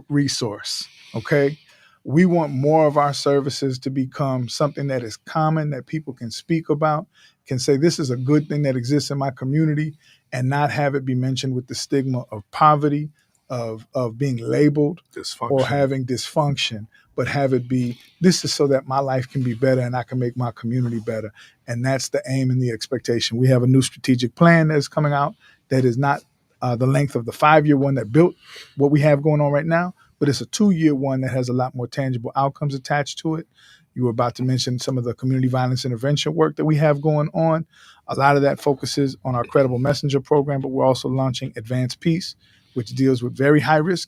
resource, okay? We want more of our services to become something that is common, that people can speak about, can say this is a good thing that exists in my community, and not have it be mentioned with the stigma of poverty, of being labeled or having dysfunction, but have it be, this is so that my life can be better and I can make my community better. And that's the aim and the expectation. We have a new strategic plan that's coming out that is not the length of the 5-year one that built what we have going on right now, but it's a 2-year one that has a lot more tangible outcomes attached to it. You were about to mention some of the community violence intervention work that we have going on. A lot of that focuses on our Credible Messenger program, but we're also launching Advanced Peace, which deals with very high-risk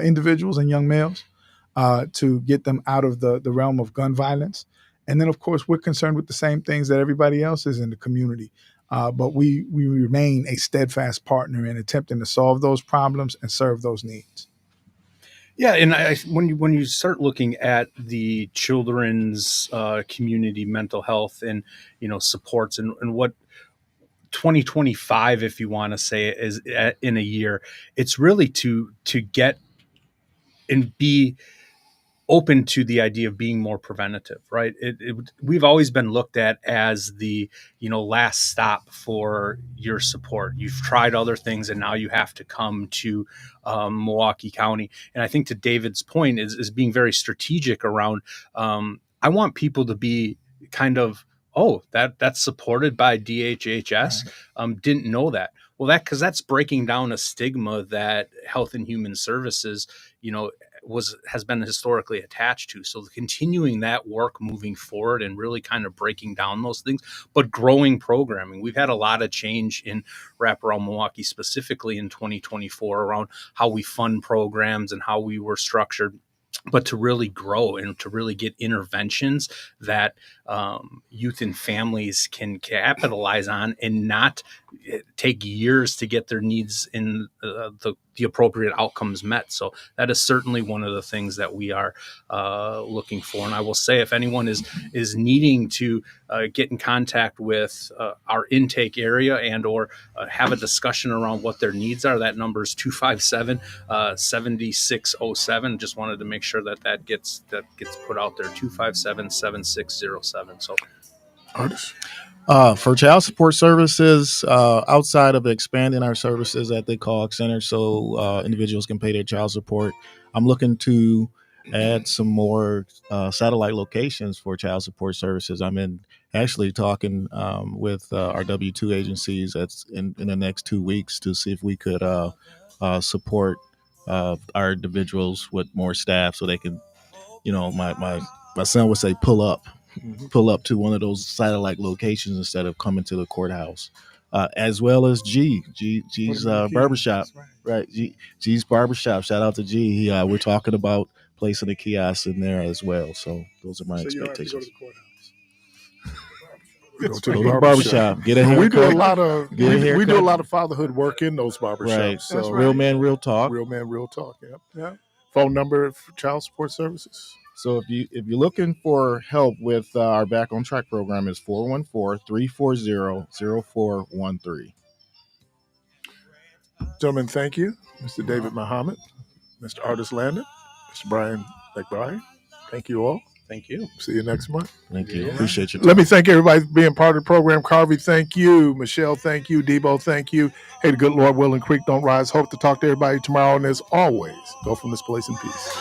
individuals and young males to get them out of the realm of gun violence. And then, of course, we're concerned with the same things that everybody else is in the community. But we remain a steadfast partner in attempting to solve those problems and serve those needs. Yeah, and when you start looking at the children's community mental health and supports and what 2025, if you want to say it, is in a year, it's really to get and be open to the idea of being more preventative, right? We've always been looked at as the last stop for your support. You've tried other things and now you have to come to Milwaukee County. And I think to David's point is being very strategic around, I want people to be kind of, oh, that's supported by DHHS. Right. Didn't know that. Well, because that's breaking down a stigma that Health and Human Services, has been historically attached to. So continuing that work moving forward and really kind of breaking down those things, but growing programming. We've had a lot of change in Wraparound Milwaukee, specifically in 2024, around how we fund programs and how we were structured. But to really grow and to really get interventions that youth and families can capitalize on and not take years to get their needs in the appropriate outcomes met. So that is certainly one of the things that we are looking for. And I will say, if anyone is needing to get in contact with our intake area and or have a discussion around what their needs are, that number is 257-7607. Just wanted to make sure that gets put out there, 257-7607. So Artists. For child support services, outside of expanding our services at the call center so individuals can pay their child support, I'm looking to add some more satellite locations for child support services. I'm actually talking with our W-2 agencies that's in the next 2 weeks to see if we could support our individuals with more staff so they can, my son would say pull up to one of those satellite locations instead of coming to the courthouse. As well as G's barbershop, right? G's barbershop. Shout out to G. We're talking about placing a kiosk in there as well. So those are my expectations. Go to the barbershop. Get a haircut. We do a lot of fatherhood work in those barbershops. Right. So Real man, real talk. Real man, real talk. Yeah. Phone number for child support services. So if you're looking for help with our Back on Track program, is 414-340-0413. Gentlemen, thank you. Mr. David Muhammad, Mr. Artis Landon, Mr. Brian McBride. Thank you all. Thank you. See you next month. Thank you. Appreciate you. Let me thank everybody for being part of the program. Carvey, thank you. Michelle, thank you. Debo, thank you. Hey, the good Lord willing, Creek don't rise. Hope to talk to everybody tomorrow. And as always, go from this place in peace.